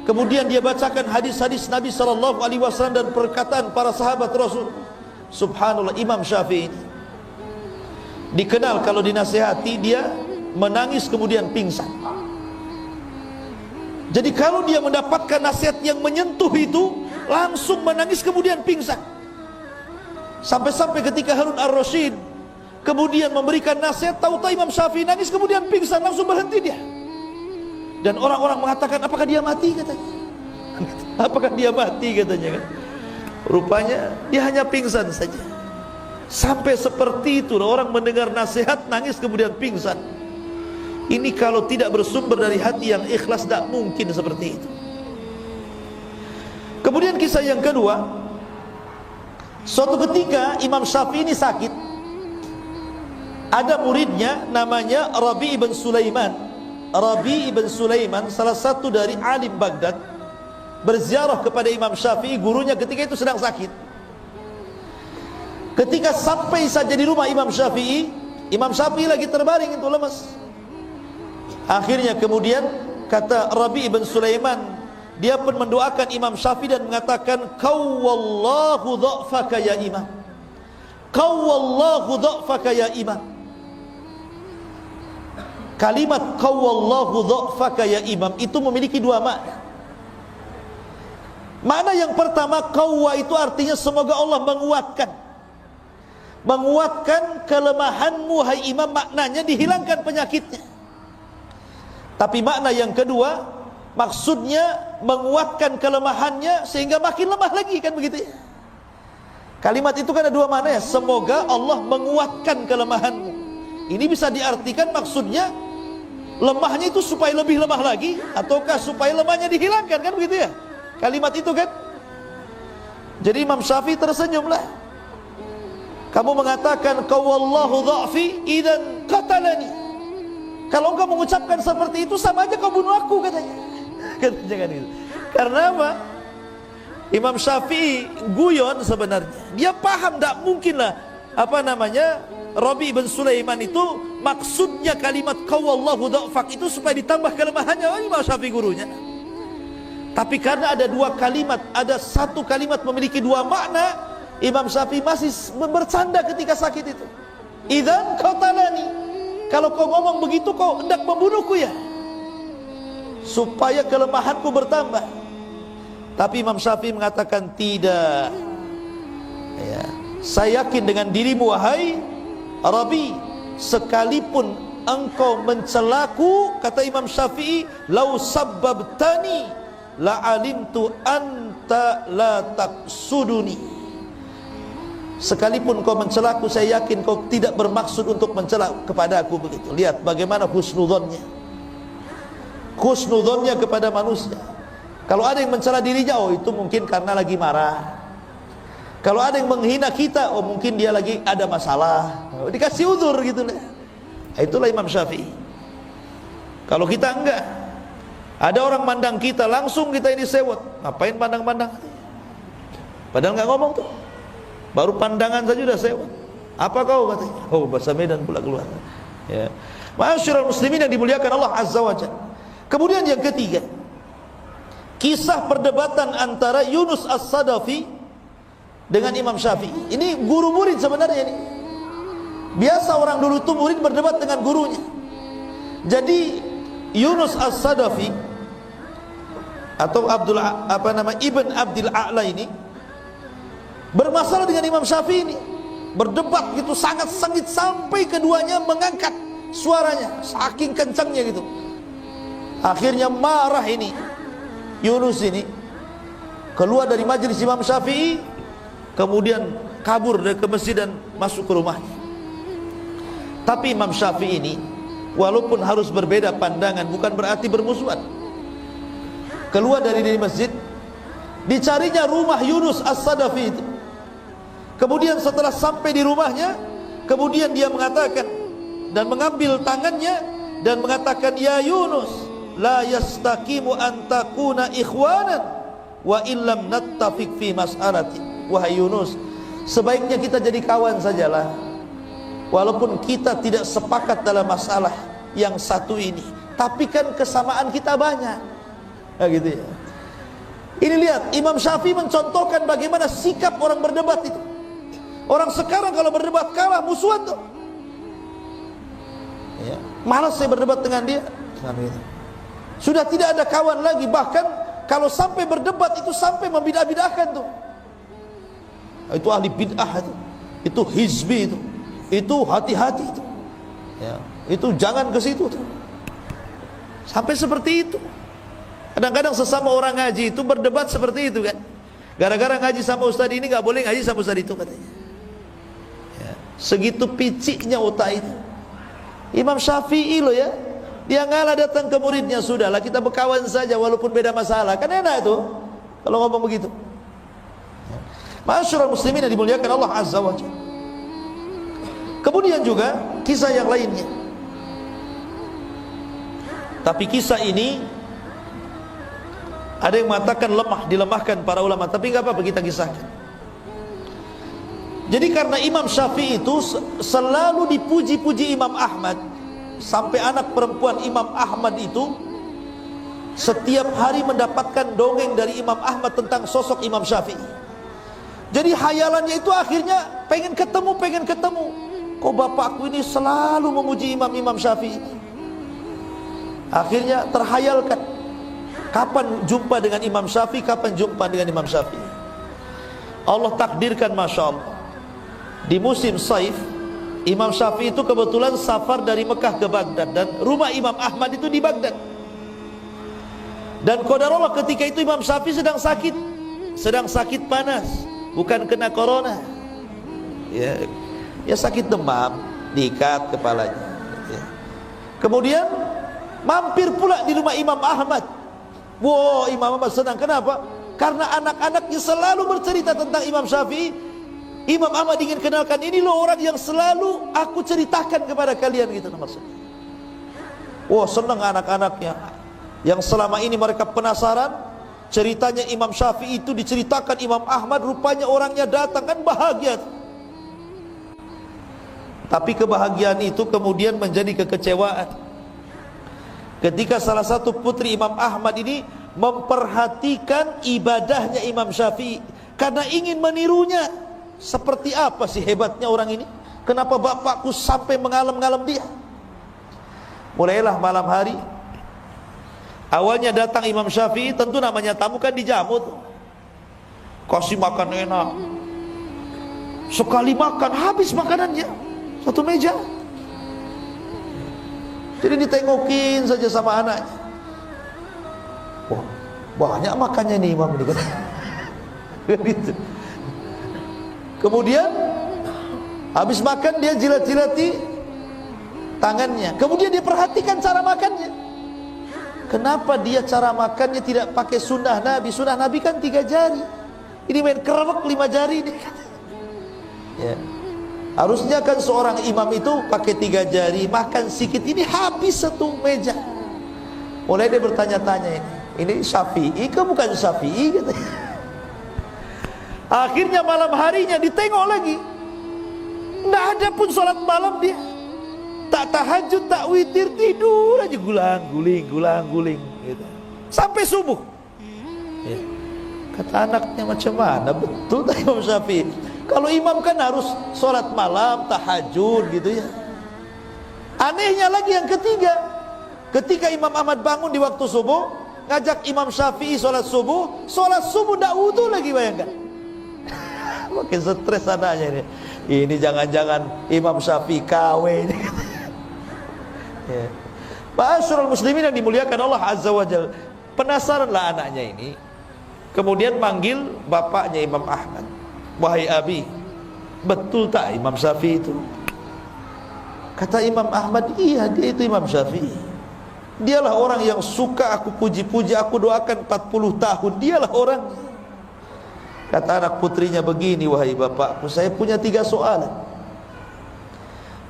kemudian dia bacakan hadis-hadis Nabi SAW dan perkataan para sahabat Rasul. Subhanallah, Imam Syafi'i ini dikenal kalau dinasihati dia menangis kemudian pingsan. Jadi kalau dia mendapatkan nasihat yang menyentuh itu, langsung menangis kemudian pingsan. Sampai-sampai ketika Harun Ar-Rasyid kemudian memberikan nasihat, tahu-tahu Imam Syafi'i nangis kemudian pingsan, langsung berhenti dia. Dan orang-orang mengatakan, apakah dia mati katanya? Apakah dia mati katanya kan? Rupanya dia hanya pingsan saja. Sampai seperti itu orang mendengar nasihat nangis kemudian pingsan. Ini kalau tidak bersumber dari hati yang ikhlas, tidak mungkin seperti itu. Kemudian kisah yang kedua, suatu ketika Imam Syafi'i ini sakit. Ada muridnya namanya Rabi' ibn Sulaiman. Rabi' ibn Sulaiman salah satu dari alim Baghdad, berziarah kepada Imam Syafi'i, gurunya ketika itu sedang sakit. Ketika sampai saja di rumah Imam Syafi'i lagi terbaring itu lemas. Akhirnya kemudian kata Rabi' ibn Sulaiman, dia pun mendoakan Imam Syafi'i dan mengatakan, qawwallahu dha'faka ya imam, qawwallahu dha'faka ya imam. Kalimat qawwallahu dha'faka ya imam itu memiliki dua makna. Makna yang pertama, qawwa itu artinya semoga Allah menguatkan kelemahanmu hai imam, maknanya dihilangkan penyakitnya. Tapi makna yang kedua, maksudnya menguatkan kelemahannya sehingga makin lemah lagi, kan begitu ya. Kalimat itu kan ada dua makna ya, semoga Allah menguatkan kelemahanmu. Ini bisa diartikan maksudnya lemahnya itu supaya lebih lemah lagi, ataukah supaya lemahnya dihilangkan, kan begitu ya. Kalimat itu kan. Jadi Imam Syafi'i tersenyumlah. Kamu mengatakan qawallahu dha'fi idzan qatalani. Kalau engkau mengucapkan seperti itu, sama aja kau bunuh aku katanya. Jangan gitu. Karena apa? Imam Syafi'i guyon sebenarnya. Dia paham tak mungkinlah Rabi' bin Sulaiman itu maksudnya kalimat qawallahu dha'fak itu supaya ditambah kelemahannya Imam Syafi'i gurunya. Tapi karena ada dua kalimat, ada satu kalimat memiliki dua makna, Imam Syafi'i masih bercanda ketika sakit itu. Idzan qatalani. Kalau kau ngomong begitu, kau hendak membunuhku ya, supaya kelemahanku bertambah. Tapi Imam Syafi'i mengatakan tidak ya, saya yakin dengan dirimu wahai Rabi, sekalipun engkau mencelaku, kata Imam Syafi'i, lau sabbabtani la alimtu anta la taqsuduni. Sekalipun kau mencelaku, saya yakin kau tidak bermaksud untuk mencela kepada aku. Begitu. Lihat bagaimana husnudzonnya kepada manusia. Kalau ada yang mencela dirinya, oh itu mungkin karena lagi marah. Kalau ada yang menghina kita, oh mungkin dia lagi ada masalah, oh, dikasih uzur gitu. Itulah Imam Syafi'i. Kalau kita enggak, ada orang mandang kita, langsung kita ini sewot. Ngapain pandang-pandang? Padahal enggak ngomong tuh, baru pandangan saja sudah sewot. Apa kau katanya? Oh, bahasa Medan pula keluar. Ya. Ma'asyiral muslimin yang dimuliakan Allah Azza wa Jalla. Kemudian yang ketiga, kisah perdebatan antara Yunus As-Sadafi dengan Imam Syafi'i. Ini guru murid sebenarnya ini. Biasa orang dulu itu murid berdebat dengan gurunya. Jadi Yunus As-Sadafi atau Ibn Abdil A'la ini bermasalah dengan Imam Syafi'i ini, berdebat gitu sangat sengit sampai keduanya mengangkat suaranya saking kencangnya gitu. Akhirnya marah ini Yunus ini, keluar dari majelis Imam Syafi'i, kemudian kabur dari ke masjid dan masuk ke rumahnya. Tapi Imam Syafi'i ini walaupun harus berbeda pandangan, bukan berarti bermusuhan. Keluar dari masjid, dicarinya rumah Yunus As-Sadafi itu. Kemudian setelah sampai di rumahnya, kemudian dia mengatakan dan mengambil tangannya dan mengatakan, ya Yunus, la yastaqimu an takuna ikhwanan wa illam nattafiq fi mas'alati. Wahai Yunus, sebaiknya kita jadi kawan sajalah, walaupun kita tidak sepakat dalam masalah yang satu ini, tapi kan kesamaan kita banyak. Nah, gitu ya. Ini lihat, Imam Syafi'i mencontohkan bagaimana sikap orang berdebat itu. Orang sekarang kalau berdebat kalah, musuhan tuh. Ya, malas saya berdebat dengan dia. Sudah tidak ada kawan lagi. Bahkan kalau sampai berdebat itu sampai membidah-bidahkan tuh. Itu ahli bid'ah itu hizbi itu hati-hati itu. Ya, itu jangan ke situ tuh. Sampai seperti itu. Kadang-kadang sesama orang ngaji itu berdebat seperti itu kan. Gara-gara ngaji sama ustaz ini nggak boleh ngaji sama ustaz itu katanya. Ya, segitu piciknya otak itu. Imam Syafi'i loh ya, dia ngalah datang ke muridnya, sudahlah kita berkawan saja walaupun beda masalah, kan enak itu kalau ngomong begitu. Ma'asyiral muslimin yang dimuliakan Allah Azza wa Jalla. Kemudian juga kisah yang lainnya, tapi kisah ini ada yang mengatakan lemah, dilemahkan para ulama, tapi nggak apa-apa kita kisahkan. Jadi karena Imam Syafi'i itu selalu dipuji-puji Imam Ahmad, sampai anak perempuan Imam Ahmad itu setiap hari mendapatkan dongeng dari Imam Ahmad tentang sosok Imam Syafi'i. Jadi hayalannya itu akhirnya pengen ketemu. Kok bapakku ini selalu memuji Imam Syafi'i. Akhirnya terhayalkan, kapan jumpa dengan Imam Syafi'i, kapan jumpa dengan Imam Syafi'i. Allah takdirkan, Masya Allah, di musim Saif, Imam Syafi'i itu kebetulan safar dari Mekah ke Baghdad, dan rumah Imam Ahmad itu di Baghdad. Dan qadarullah ketika itu Imam Syafi'i sedang sakit panas, bukan kena corona. Ya sakit demam, diikat kepalanya. Ya. Kemudian mampir pula di rumah Imam Ahmad. Wow, Imam Ahmad senang. Kenapa? Karena anak-anaknya selalu bercerita tentang Imam Syafi'i. Imam Ahmad ingin kenalkan, ini loh orang yang selalu aku ceritakan kepada kalian, gitu maksudnya. Wah, senang anak-anaknya yang selama ini mereka penasaran ceritanya Imam Syafi'i itu diceritakan Imam Ahmad, rupanya orangnya datang, kan bahagia. Tapi kebahagiaan itu kemudian menjadi kekecewaan ketika salah satu putri Imam Ahmad ini memperhatikan ibadahnya Imam Syafi'i karena ingin menirunya. Seperti apa sih hebatnya orang ini? Kenapa bapakku sampai mengalem-ngalem dia? Mulailah malam hari. Awalnya datang Imam Syafi'i, tentu namanya tamu kan dijamu tuh. Kasih makan enak. Sekali makan habis makanannya, satu meja. Jadi ditengokin saja sama anaknya. Wah, banyak makannya nih Imam ini kan. Gitu. Kemudian habis makan dia jilat-jilati tangannya. Kemudian dia perhatikan cara makannya. Kenapa dia cara makannya tidak pakai sunnah Nabi? Sunnah Nabi kan 3 jari. Ini main kerewek 5 jari ini. Ya. Harusnya kan seorang imam itu pakai 3 jari, makan sedikit. Ini habis satu meja. Mulai dia bertanya-tanya ini Syafi'i ke bukan Syafi'i? Gitu. Akhirnya malam harinya ditengok lagi, nggak ada pun sholat malam dia. Tak tahajud, tak witir, tidur aja gulang-guling gitu. Sampai subuh. Ya. Kata anaknya, macam mana betul tak Imam Syafi'i? Kalau imam kan harus sholat malam, tahajud gitu ya. Anehnya lagi yang ketiga, ketika Imam Ahmad bangun di waktu subuh, ngajak Imam Syafi'i sholat subuh nggak wudu lagi, bayangkan. Makin stres anaknya ini. Ini jangan-jangan Imam Syafi'i KW ini. Ya. Ma'asyiral muslimin yang dimuliakan Allah Azza wa Jalla. Penasaranlah anaknya ini. Kemudian manggil bapaknya Imam Ahmad. Wahai Abi, betul tak Imam Syafi'i itu? Kata Imam Ahmad, iya dia itu Imam Syafi'i. Dialah orang yang suka aku puji-puji, aku doakan 40 tahun. Dialah orangnya. Kata anak putrinya begini, wahai bapakku, saya punya 3 soalan.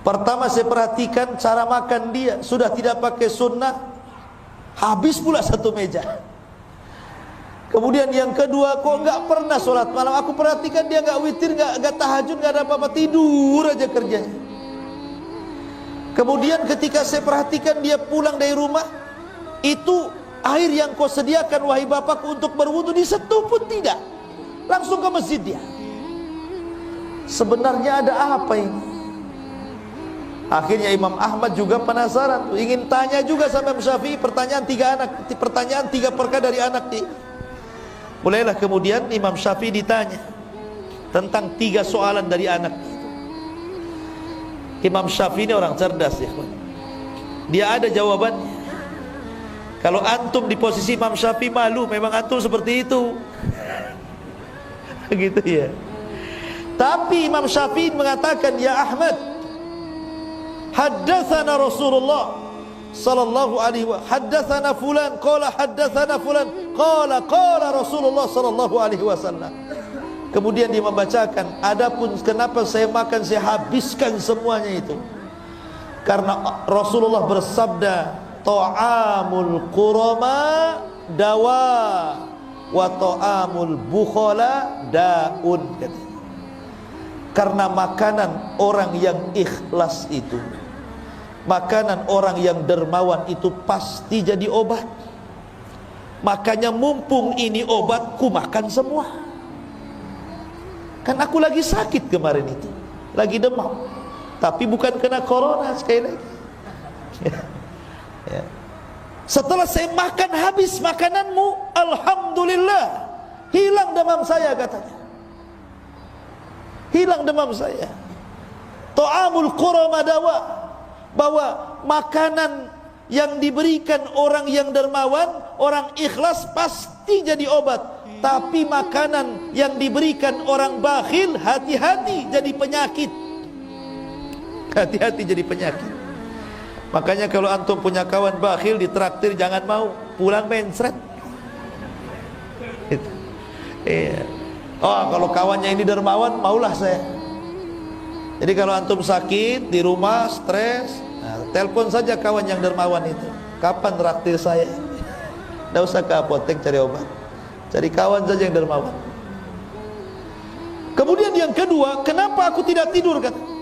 Pertama, saya perhatikan cara makan dia, sudah tidak pakai sunnah, habis pula satu meja. Kemudian yang kedua, kok nggak pernah sholat malam. Aku perhatikan dia nggak witir, nggak tahajud, nggak ada apa-apa, tidur aja kerjanya. Kemudian ketika saya perhatikan dia pulang dari rumah, itu air yang kau sediakan wahai bapakku untuk berwudu disentuh pun tidak. Langsung ke masjid dia. Sebenarnya ada apa ini? Akhirnya Imam Ahmad juga penasaran, ingin tanya juga sama Imam Syafi'i pertanyaan tiga perkara dari anak ini. Mulailah kemudian Imam Syafi'i ditanya tentang 3 soalan dari anak itu. Imam Syafi'i ini orang cerdas ya. Dia ada jawabannya. Kalau antum di posisi Imam Syafi'i malu, memang antum seperti itu. Gitu ya. Tapi Imam Syafi'i mengatakan, ya Ahmad, haddatsana Rasulullah sallallahu alaihi wa haddatsana fulan qala haddatsana fulan qala Rasulullah sallallahu alaihi wasallam. Kemudian dia membacakan, adapun kenapa saya makan, saya habiskan semuanya itu karena Rasulullah bersabda, ta'amul qurama dawa wa ta'amul bukhala daun, katanya. Karena makanan orang yang ikhlas itu, makanan orang yang dermawan itu pasti jadi obat. Makanya mumpung ini obat, ku makan semua. Kan aku lagi sakit kemarin itu, lagi demam, tapi bukan kena corona sekali lagi. Ya. Setelah saya makan habis makananmu, alhamdulillah, hilang demam saya, katanya. Hilang demam saya. Ta'amul qurama dawa, bahwa makanan yang diberikan orang yang dermawan, orang ikhlas pasti jadi obat. Tapi makanan yang diberikan orang bakhil, hati-hati jadi penyakit. Hati-hati jadi penyakit. Makanya kalau antum punya kawan bakhil ditraktir jangan mau, pulang mencret. Iya. Oh, kalau kawannya ini dermawan, maulah saya. Jadi kalau antum sakit di rumah, stres, nah, telepon saja kawan yang dermawan itu. Kapan traktir saya? Tidak usah ke apotek cari obat, cari kawan saja yang dermawan. Kemudian yang kedua, kenapa aku tidak tidur, kata.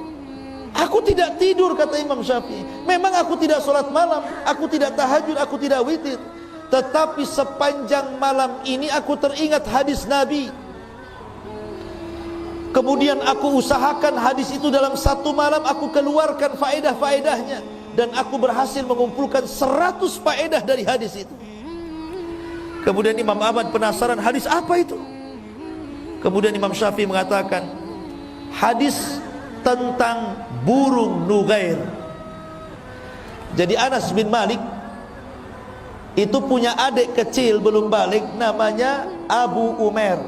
Aku tidak tidur, kata Imam Syafi'i. Memang aku tidak sholat malam, aku tidak tahajud, aku tidak witir, tetapi sepanjang malam ini aku teringat hadis Nabi. Kemudian aku usahakan hadis itu dalam satu malam aku keluarkan faedah-faedahnya, dan aku berhasil mengumpulkan 100 faedah dari hadis itu. Kemudian Imam Ahmad penasaran, hadis apa itu? Kemudian Imam Syafi'i mengatakan, hadis tentang burung Nughair. Jadi Anas bin Malik itu punya adik kecil belum balik, namanya Abu Umair.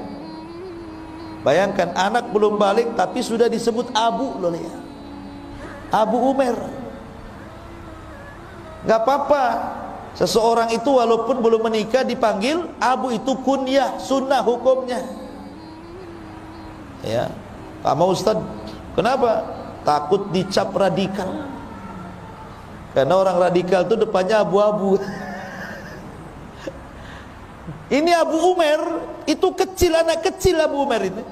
Bayangkan, anak belum balik tapi sudah disebut Abu loh ya. Abu Umair. Gak apa-apa, seseorang itu walaupun belum menikah dipanggil Abu, itu kunyah, sunnah hukumnya. Ya, sama Ustaz. Kenapa? Takut dicap radikal. Karena orang radikal itu depannya abu-abu. Ini Abu Umair, itu kecil, anak kecil Abu Umair itu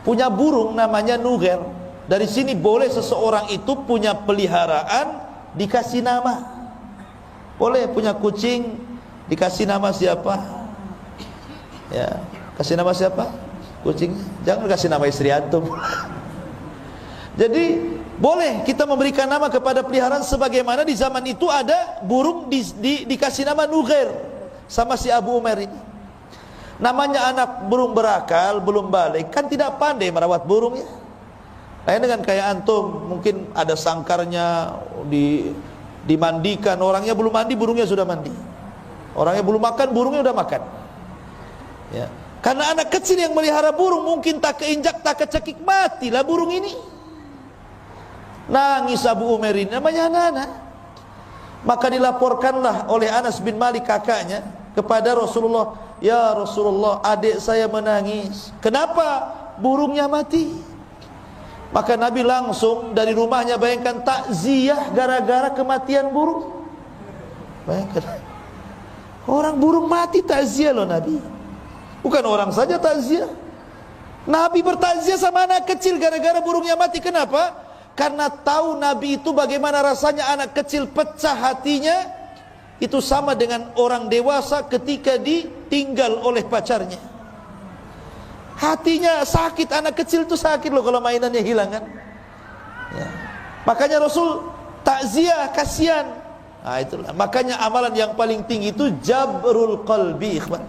punya burung namanya Nughair. Dari sini boleh seseorang itu punya peliharaan dikasih nama. Boleh punya kucing dikasih nama siapa? Ya, kasih nama siapa? Kucing. Jangan kasih nama istri antum. Jadi boleh kita memberikan nama kepada peliharaan, sebagaimana di zaman itu ada burung dikasih nama Nughair sama si Abu Umair ini. Namanya anak burung berakal, belum balik, kan tidak pandai merawat burung ya. Lain dengan kayak antum, mungkin ada sangkarnya, dimandikan, orangnya belum mandi, burungnya sudah mandi. Orangnya belum makan, burungnya sudah makan. Ya. Karena anak kecil yang melihara burung mungkin tak keinjak, tak kecekik, matilah burung ini. Nangis Abu Umair ini, namanya anak-anak. Maka dilaporkanlah oleh Anas bin Malik kakaknya kepada Rasulullah, ya Rasulullah, adik saya menangis. Kenapa? Burungnya mati. Maka Nabi langsung dari rumahnya, bayangkan, takziah gara-gara kematian burung. Bayangkan, orang burung mati takziah loh Nabi. Bukan orang saja takziah, Nabi bertakziah sama anak kecil gara-gara burungnya mati. Kenapa? Karena tahu Nabi itu bagaimana rasanya anak kecil pecah hatinya. Itu sama dengan orang dewasa ketika ditinggal oleh pacarnya. Hatinya sakit, anak kecil itu sakit loh kalau mainannya hilang kan. Ya. Makanya Rasul takziah, kasihan. Nah, itulah. Makanya amalan yang paling tinggi itu jabrul qalbi, ikhwan.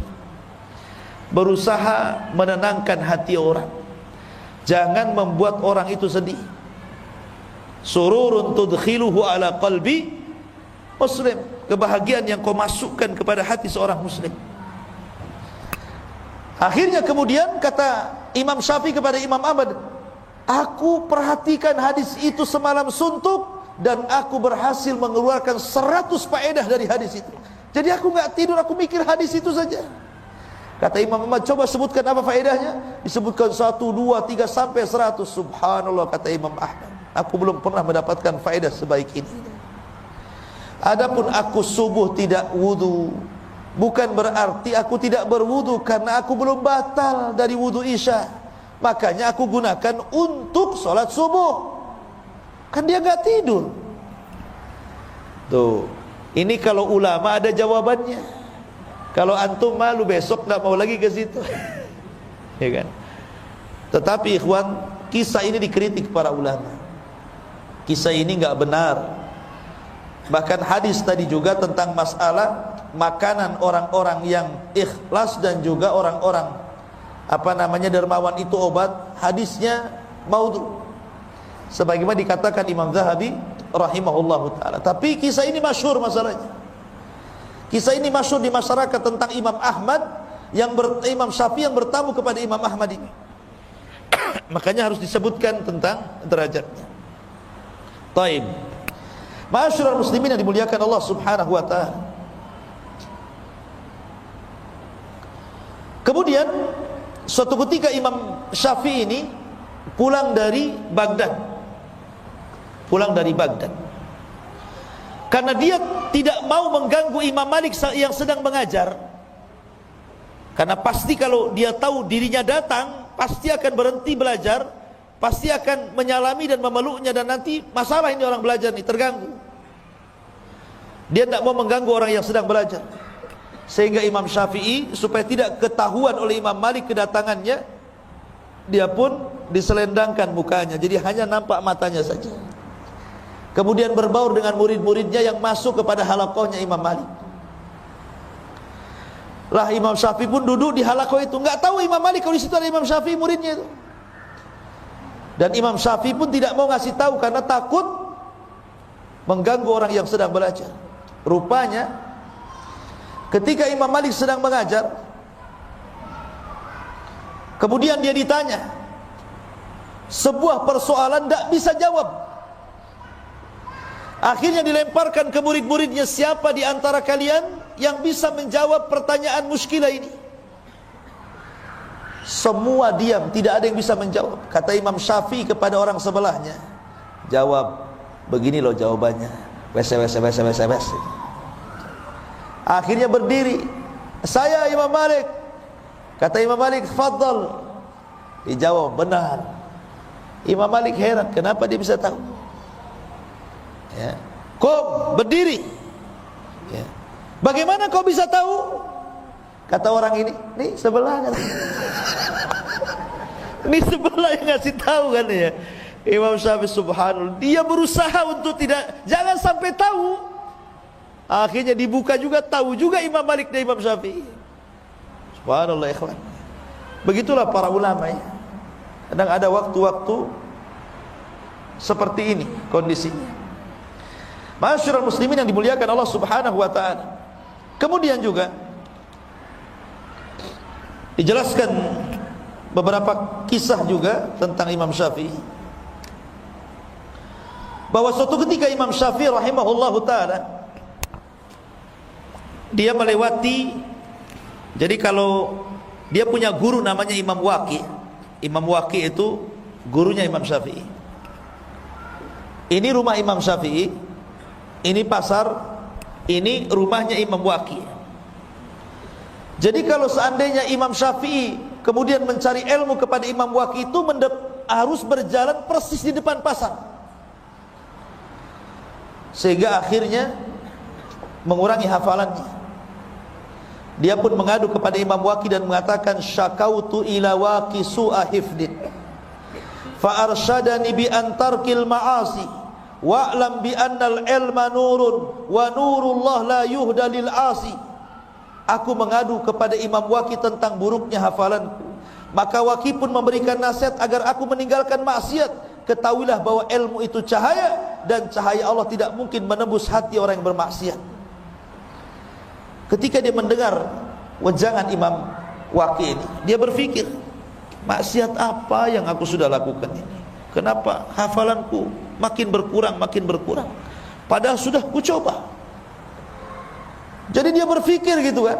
Berusaha menenangkan hati orang. Jangan membuat orang itu sedih. Sururun tudkhiluhu ala qalbi muslim. Kebahagiaan yang kau masukkan kepada hati seorang muslim. Akhirnya kemudian kata Imam Syafi'i kepada Imam Ahmad, aku perhatikan hadis itu semalam suntuk dan aku berhasil mengeluarkan 100 faedah dari hadis itu. Jadi aku nggak tidur, aku mikir hadis itu saja. Kata Imam Ahmad, coba sebutkan apa faedahnya? Disebutkan 1, 2, 3 sampai 100. Subhanallah, kata Imam Ahmad, aku belum pernah mendapatkan faedah sebaik ini. Adapun aku subuh tidak wudu, bukan berarti aku tidak berwudu, karena aku belum batal dari wudu isya. Makanya aku gunakan untuk sholat subuh. Kan dia gak tidur. Tuh, ini kalau ulama ada jawabannya. Kalau antum malu besok gak mau lagi ke situ. Ya kan? Tetapi ikhwan, kisah ini dikritik para ulama. Kisah ini gak benar. Bahkan hadis tadi juga tentang masalah makanan orang-orang yang ikhlas dan juga orang-orang dermawan itu obat, hadisnya maudhu. Sebagaimana dikatakan Imam Zahabi rahimahullahu taala. Tapi kisah ini masyhur masalahnya. Kisah ini masyhur di masyarakat tentang Imam Ahmad Imam Syafi'i yang bertamu kepada Imam Ahmad ini. Makanya harus disebutkan tentang derajatnya. Taib. Ma'asyiral muslimin yang dimuliakan Allah Subhanahu wa taala. Kemudian suatu ketika Imam Syafi'i ini pulang dari Baghdad. Karena dia tidak mau mengganggu Imam Malik yang sedang mengajar. Karena pasti kalau dia tahu dirinya datang, pasti akan berhenti belajar, pasti akan menyalami dan memeluknya, dan nanti masalah ini orang belajar ini terganggu. Dia tidak mau mengganggu orang yang sedang belajar. Sehingga Imam Syafi'i supaya tidak ketahuan oleh Imam Malik kedatangannya, dia pun diselendangkan mukanya, jadi hanya nampak matanya saja. Kemudian berbaur dengan murid-muridnya yang masuk kepada halaqahnya Imam Malik. Lah Imam Syafi'i pun duduk di halaqah itu, nggak tahu Imam Malik kalau di situ ada Imam Syafi'i muridnya itu. Dan Imam Syafi'i pun tidak mau ngasih tahu karena takut mengganggu orang yang sedang belajar. Rupanya ketika Imam Malik sedang mengajar, kemudian dia ditanya sebuah persoalan, tidak bisa jawab. Akhirnya dilemparkan ke murid-muridnya, siapa di antara kalian yang bisa menjawab pertanyaan muskilah ini? Semua diam, tidak ada yang bisa menjawab. Kata Imam Syafi'i kepada orang sebelahnya, jawab, begini loh jawabannya. Wes. Akhirnya berdiri, saya Imam Malik. Kata Imam Malik, fadhal. Dijawab, benar. Imam Malik heran, kenapa dia bisa tahu? Ya. Qum, berdiri. Ya. Bagaimana kau bisa tahu? Kata orang ini, nih sebelah kan. Ini sebelah yang ngasih tahu kan ya. Imam Syafi'i subhanallah, dia berusaha untuk jangan sampai tahu. Akhirnya dibuka juga, tahu juga Imam Malik dan Imam Syafi'i. Subhanallah ikhwan. Begitulah para ulama ya. Kadang ada waktu-waktu seperti ini kondisinya. Ma'asyiral muslimin yang dimuliakan Allah Subhanahu wa taala. Kemudian juga dijelaskan beberapa kisah juga tentang Imam Syafi'i, bahwa suatu ketika Imam Syafi'i rahimahullahu taala dia melewati, jadi kalau dia punya guru namanya Imam Waqi'. Imam Waqi' itu gurunya Imam Syafi'i. Ini rumah Imam Syafi'i, ini pasar, ini rumahnya Imam Waqi'. Jadi kalau seandainya Imam Syafi'i kemudian mencari ilmu kepada Imam Waqi' itu harus berjalan persis di depan pasar, sehingga akhirnya mengurangi hafalannya. Dia pun mengadu kepada Imam Waqi dan mengatakan, syakautu ila Waqi su'a hifdin fa arsyadani bi antarkil ma'asi wa'lam bi annal ilma nurun wa nurullah la yuhda lil asi. Aku mengadu kepada Imam Waqi tentang buruknya hafalanku, maka Waqi pun memberikan nasihat agar aku meninggalkan maksiat. Ketahuilah bahwa ilmu itu cahaya, dan cahaya Allah tidak mungkin menembus hati orang yang bermaksiat. Ketika dia mendengar wejangan Imam Waqi ini, dia berpikir, maksiat apa yang aku sudah lakukan ini? Kenapa hafalanku makin berkurang, padahal sudah kucoba. Jadi dia berpikir gitu kan,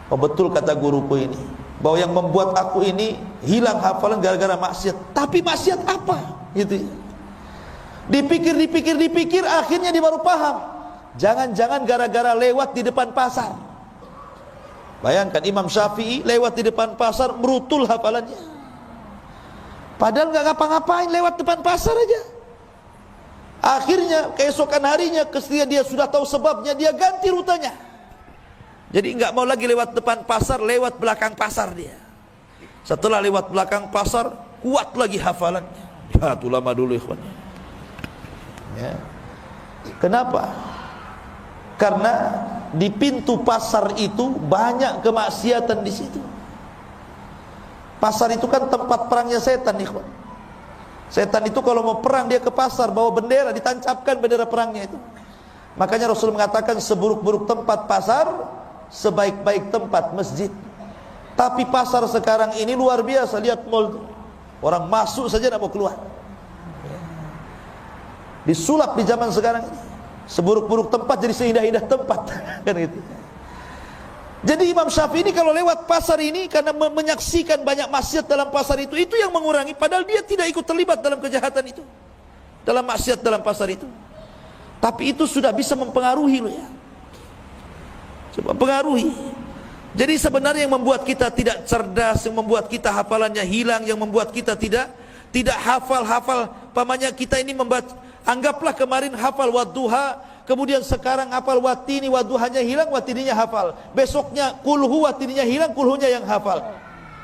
oh betul kata guruku ini, bahwa yang membuat aku ini hilang hafalan gara-gara maksiat. Tapi maksiat apa? Gitu. Dipikir, akhirnya dia baru paham. Jangan-jangan gara-gara lewat di depan pasar. Bayangkan Imam Syafi'i lewat di depan pasar, merutul hafalannya. Padahal nggak ngapa-ngapain, lewat depan pasar aja. Akhirnya keesokan harinya, ketika dia sudah tahu sebabnya, dia ganti rutenya. Jadi nggak mau lagi lewat depan pasar, lewat belakang pasar dia. Setelah lewat belakang pasar, kuat lagi hafalannya. Ya, itu lama dulu ikhwan. Ya. Kenapa? Karena di pintu pasar itu banyak kemaksiatan di situ. Pasar itu kan tempat perangnya setan, ikhwan. Setan itu kalau mau perang dia ke pasar, bawa bendera, ditancapkan bendera perangnya itu. Makanya Rasul mengatakan seburuk-buruk tempat pasar, sebaik-baik tempat masjid. Tapi pasar sekarang ini luar biasa, lihat mall itu. Orang masuk saja tidak mau keluar. Disulap di zaman sekarang ini. Seburuk-buruk tempat jadi seindah-indah tempat. Kan gitu. Jadi Imam Syafi'i ini kalau lewat pasar ini, karena menyaksikan banyak maksiat dalam pasar itu yang mengurangi, padahal dia tidak ikut terlibat dalam kejahatan itu, dalam maksiat dalam pasar itu. Tapi itu sudah bisa mempengaruhi loh ya. Coba pengaruhi. Jadi sebenarnya yang membuat kita tidak cerdas, yang membuat kita hafalannya hilang, yang membuat kita tidak hafal, pamannya kita ini membaca. Anggaplah kemarin hafal wadduha, kemudian sekarang hafal watini, wadduhanya hilang, watininya hafal. Besoknya kulhu, watininya hilang, kulhunya yang hafal.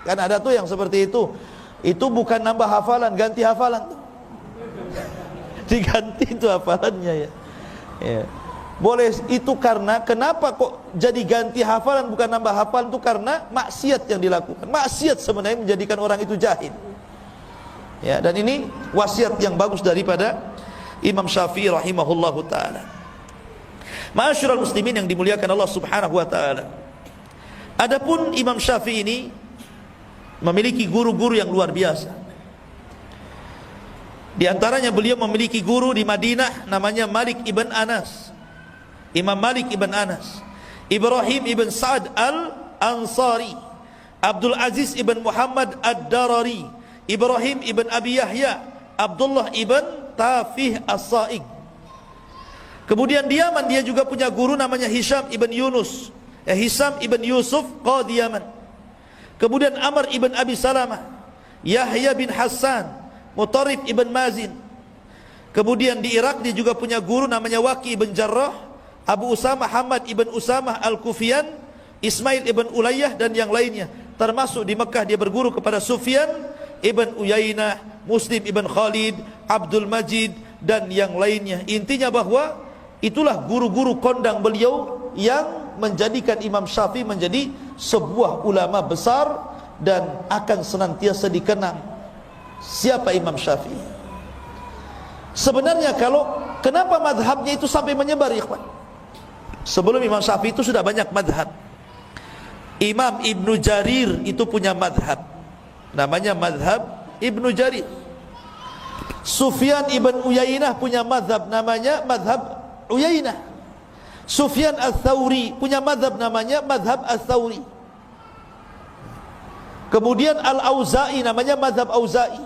Kan ada tuh yang seperti itu. Itu bukan nambah hafalan, ganti hafalan tuh. Diganti itu hafalannya ya. Ya. Boleh itu karena kenapa kok jadi ganti hafalan bukan nambah hafalan, itu karena maksiat yang dilakukan. Maksiat sebenarnya menjadikan orang itu jahil. Ya, dan ini wasiat yang bagus daripada Imam Syafi'i rahimahullahu ta'ala. Ma'asyiral muslimin yang dimuliakan Allah subhanahu wa ta'ala. Adapun Imam Syafi'i ini memiliki guru-guru yang luar biasa. Di antaranya beliau memiliki guru di Madinah namanya Malik ibn Anas. Imam Malik ibn Anas, Ibrahim ibn Sa'ad al-Ansari, Abdul Aziz ibn Muhammad ad-Darari, Ibrahim ibn Abi Yahya, Abdullah ibn Tafih as-Sa'ig. Kemudian di Yaman dia juga punya guru namanya Hisham ibn Yusuf qadi Yaman. Kemudian Amr ibn Abi Salamah, Yahya bin Hassan, Mutarrif ibn Mazin. Kemudian di Irak dia juga punya guru namanya Waqi ibn Jarrah, Abu Usamah Hamad ibn Usamah al-Kufiyan, Ismail ibn Ulayyah dan yang lainnya. Termasuk di Mekah dia berguru kepada Sufyan ibn Uyainah, Muslim ibn Khalid, Abdul Majid dan yang lainnya. Intinya bahwa itulah guru-guru kondang beliau yang menjadikan Imam Syafi'i menjadi sebuah ulama besar dan akan senantiasa dikenang. Siapa Imam Syafi'i? Sebenarnya kenapa madhabnya itu sampai menyebar, ikhwan? Sebelum Imam Syafi'i itu sudah banyak madhab. Imam Ibnu Jarir itu punya madhab, namanya madhab Ibnu Jarir. Sufyan ibn Uyainah punya madhab, namanya madhab Uyainah. Sufyan al-Thawri punya madhab, namanya madhab al-Thawri. Kemudian Al-Auza'i namanya madhab Auza'i.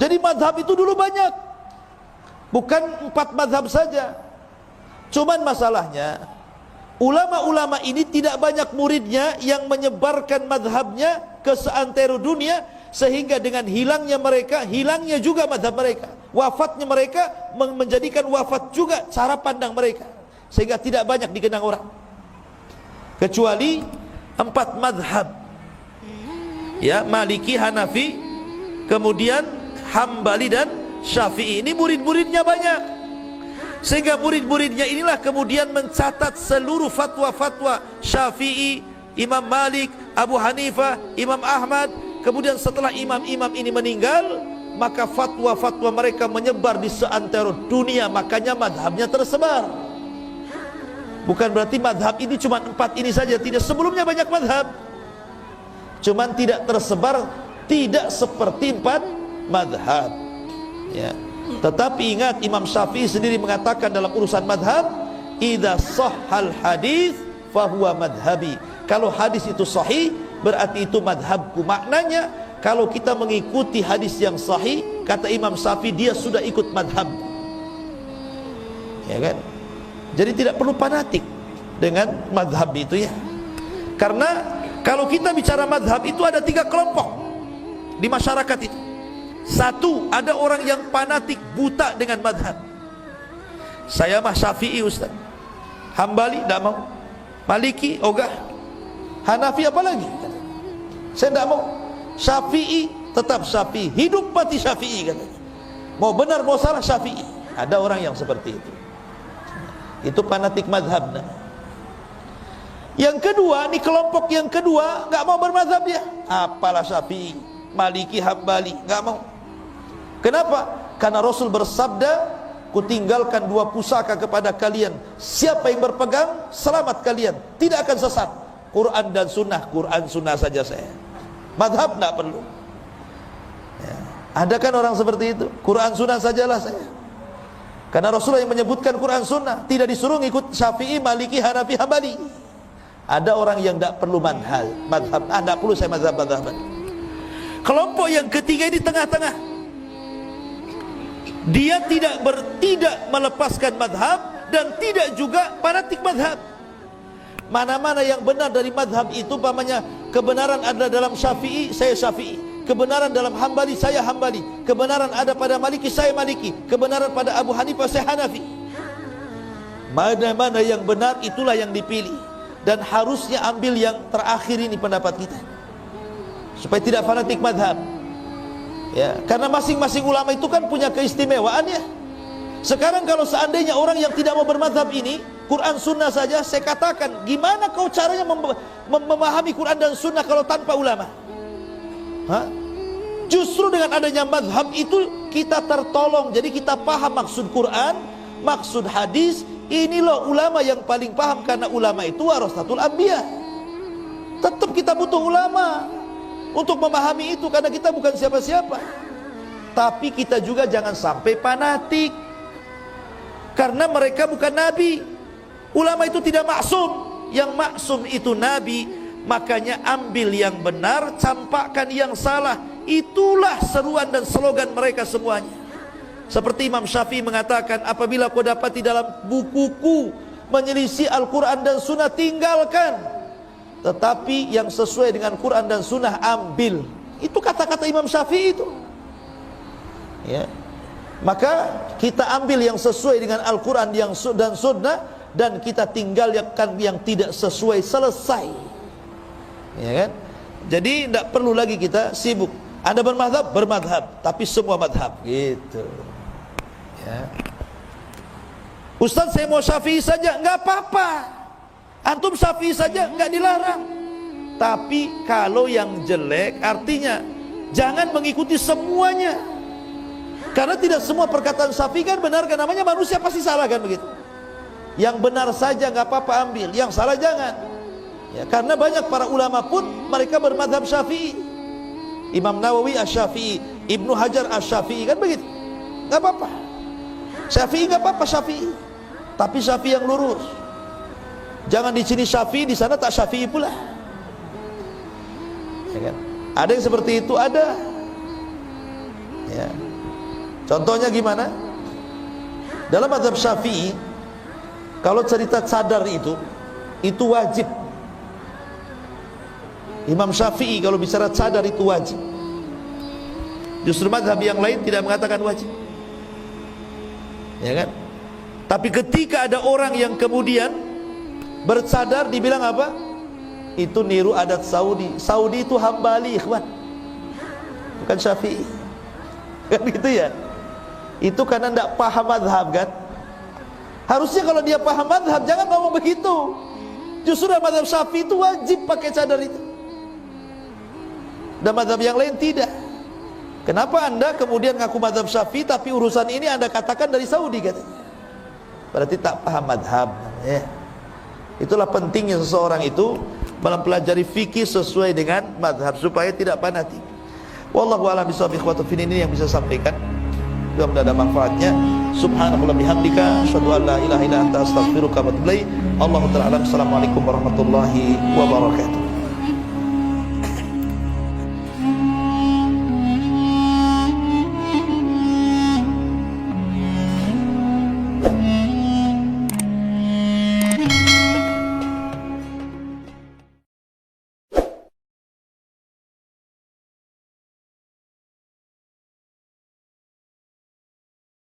Jadi madhab itu dulu banyak, bukan 4 madhab saja. Cuman masalahnya ulama-ulama ini tidak banyak muridnya yang menyebarkan madhabnya ke seantero dunia, sehingga dengan hilangnya mereka, hilangnya juga madhab mereka. Wafatnya mereka menjadikan wafat juga cara pandang mereka, sehingga tidak banyak dikenang orang. kecuali 4 madhab, ya, Maliki, Hanafi, kemudian Hambali dan Syafi'i. Ini murid-muridnya banyak, sehingga murid-muridnya inilah kemudian mencatat seluruh fatwa-fatwa Syafi'i, Imam Malik, Abu Hanifah, Imam Ahmad. Kemudian setelah imam-imam ini meninggal, maka fatwa-fatwa mereka menyebar di seantero dunia. Makanya madhabnya tersebar. Bukan berarti madhab ini cuma 4 ini saja, tidak. Sebelumnya banyak madhab, cuman tidak tersebar, tidak seperti 4 madhab, ya. Tetapi ingat, Imam Syafi'i sendiri mengatakan dalam urusan madhab, idza sahhal hadis fahuwa madhabi. Kalau hadis itu sahih, berarti itu madhabku. Maknanya kalau kita mengikuti hadis yang sahih, kata Imam Syafi'i, dia sudah ikut madhab, ya kan? Jadi tidak perlu fanatik dengan madhab itu, ya. Karena kalau kita bicara madhab itu ada 3 kelompok di masyarakat itu. Satu, ada orang yang fanatik buta dengan madhab. Saya mah Syafi'i Ustaz, Hambali tidak mau, Maliki ogah, Hanafi apalagi saya tidak mau, Syafi'i tetap Syafi'i, hidup mati Syafi'i katanya. Mau benar mau salah Syafi'i. Ada orang yang seperti itu fanatik madhab. Yang kedua, ini kelompok yang kedua, nggak mau bermadhab dia. Apalah Syafi'i, Maliki, Hambali, nggak mau. Kenapa? Karena Rasul bersabda, kutinggalkan 2 pusaka kepada kalian, siapa yang berpegang selamat kalian, tidak akan sesat. Quran dan sunnah. Quran sunnah saja saya, madhab tidak perlu, ya. Ada kan orang seperti itu, Quran sunnah sajalah saya. Karena Rasulullah yang menyebutkan Quran sunnah, tidak disuruh ngikut Syafi'i, Maliki, Hanafi, Hambali. Ada orang yang tidak perlu madhab, tidak perlu saya madhab. Kelompok yang ketiga di tengah-tengah, dia tidak melepaskan madhab dan tidak juga fanatik madhab. Mana-mana yang benar dari madhab itu, umpamanya kebenaran ada dalam Syafi'i, saya Syafi'i. Kebenaran dalam Hambali, saya Hambali. Kebenaran ada pada Maliki, saya Maliki. Kebenaran pada Abu Hanifah, saya Hanafi. Mana-mana yang benar, itulah yang dipilih. Dan harusnya ambil yang terakhir ini pendapat kita, supaya tidak fanatik madhab, ya. Karena masing-masing ulama itu kan punya keistimewaannya. Sekarang kalau seandainya orang yang tidak mau bermadhab ini, Quran sunnah saja, saya katakan, gimana kau caranya memahami Quran dan sunnah kalau tanpa ulama? Hah? Justru dengan adanya madhab itu kita tertolong. Jadi kita paham maksud Quran, maksud hadis. Ini loh ulama yang paling paham, karena ulama itu warasatul anbiya. Tetap kita butuh ulama untuk memahami itu, karena kita bukan siapa-siapa. Tapi kita juga jangan sampai fanatik, karena mereka bukan nabi. Ulama itu tidak maksum, yang maksum itu nabi. Makanya ambil yang benar, campakkan yang salah. Itulah seruan dan slogan mereka semuanya. Seperti Imam Syafi'i mengatakan, apabila kau dapati dalam bukuku menyelisih Al-Quran dan Sunnah, tinggalkan. Tetapi yang sesuai dengan Quran dan Sunnah ambil. Itu kata-kata Imam Syafi'i itu, ya. Maka kita ambil yang sesuai dengan Al-Quran dan Sunnah, dan kita tinggalkan yang tidak sesuai, selesai, ya kan? Jadi tidak perlu lagi kita sibuk. Anda bermadhab, bermadhab, tapi semua madhab, gitu, ya. Ustaz, saya mau Syafi'i saja, nggak apa-apa. Antum Syafi'i saja, nggak dilarang. Tapi kalau yang jelek, artinya jangan mengikuti semuanya. Karena tidak semua perkataan Syafi'i kan benar, kan? Namanya manusia pasti salah, kan begitu. Yang benar saja nggak apa-apa ambil, yang salah jangan, ya. Karena banyak para ulama pun mereka bermadhab Syafi'i. Imam Nawawi Asy-Syafi'i, Ibnu Hajar Asy-Syafi'i, kan begitu. Nggak apa-apa. Syafi'i nggak apa-apa, Syafi'i. Tapi Syafi'i yang lurus. Jangan di sini Syafi'i, di sana tak Syafi'i pula, ya kan? Ada yang seperti itu, ada, ya. Contohnya gimana? Dalam mazhab Syafi'i, kalau cerita cadar itu wajib. Imam Syafi'i kalau bicara cadar itu wajib. Justru mazhab yang lain tidak mengatakan wajib, ya kan? Tapi ketika ada orang yang kemudian bercadar, dibilang apa? itu niru adat Saudi. Saudi itu Hambali, ikhwan, bukan Syafi'i. Kan gitu ya. Itu karena tidak paham madhab kan. Harusnya kalau dia paham madhab jangan ngomong begitu. Justru dalam madhab Syafi'i itu wajib pakai cadar itu, dan madhab yang lain tidak. Kenapa anda kemudian ngaku madhab Syafi'i tapi urusan ini anda katakan dari Saudi katanya? Berarti tak paham madhab ya. Itulah pentingnya seseorang itu mempelajari fikih sesuai dengan madhab supaya tidak fanatik. Wallahu a'lam bishawab. Ikhwatu fillah, ini yang bisa sampaikan, mudah-mudahan ada manfaatnya. Subhanallah bihamdika asyhadu an la ilaha illa anta astaghfiruka wa atubu ilaik. Allahu ta'ala. Assalamualaikum warahmatullahi wabarakatuh.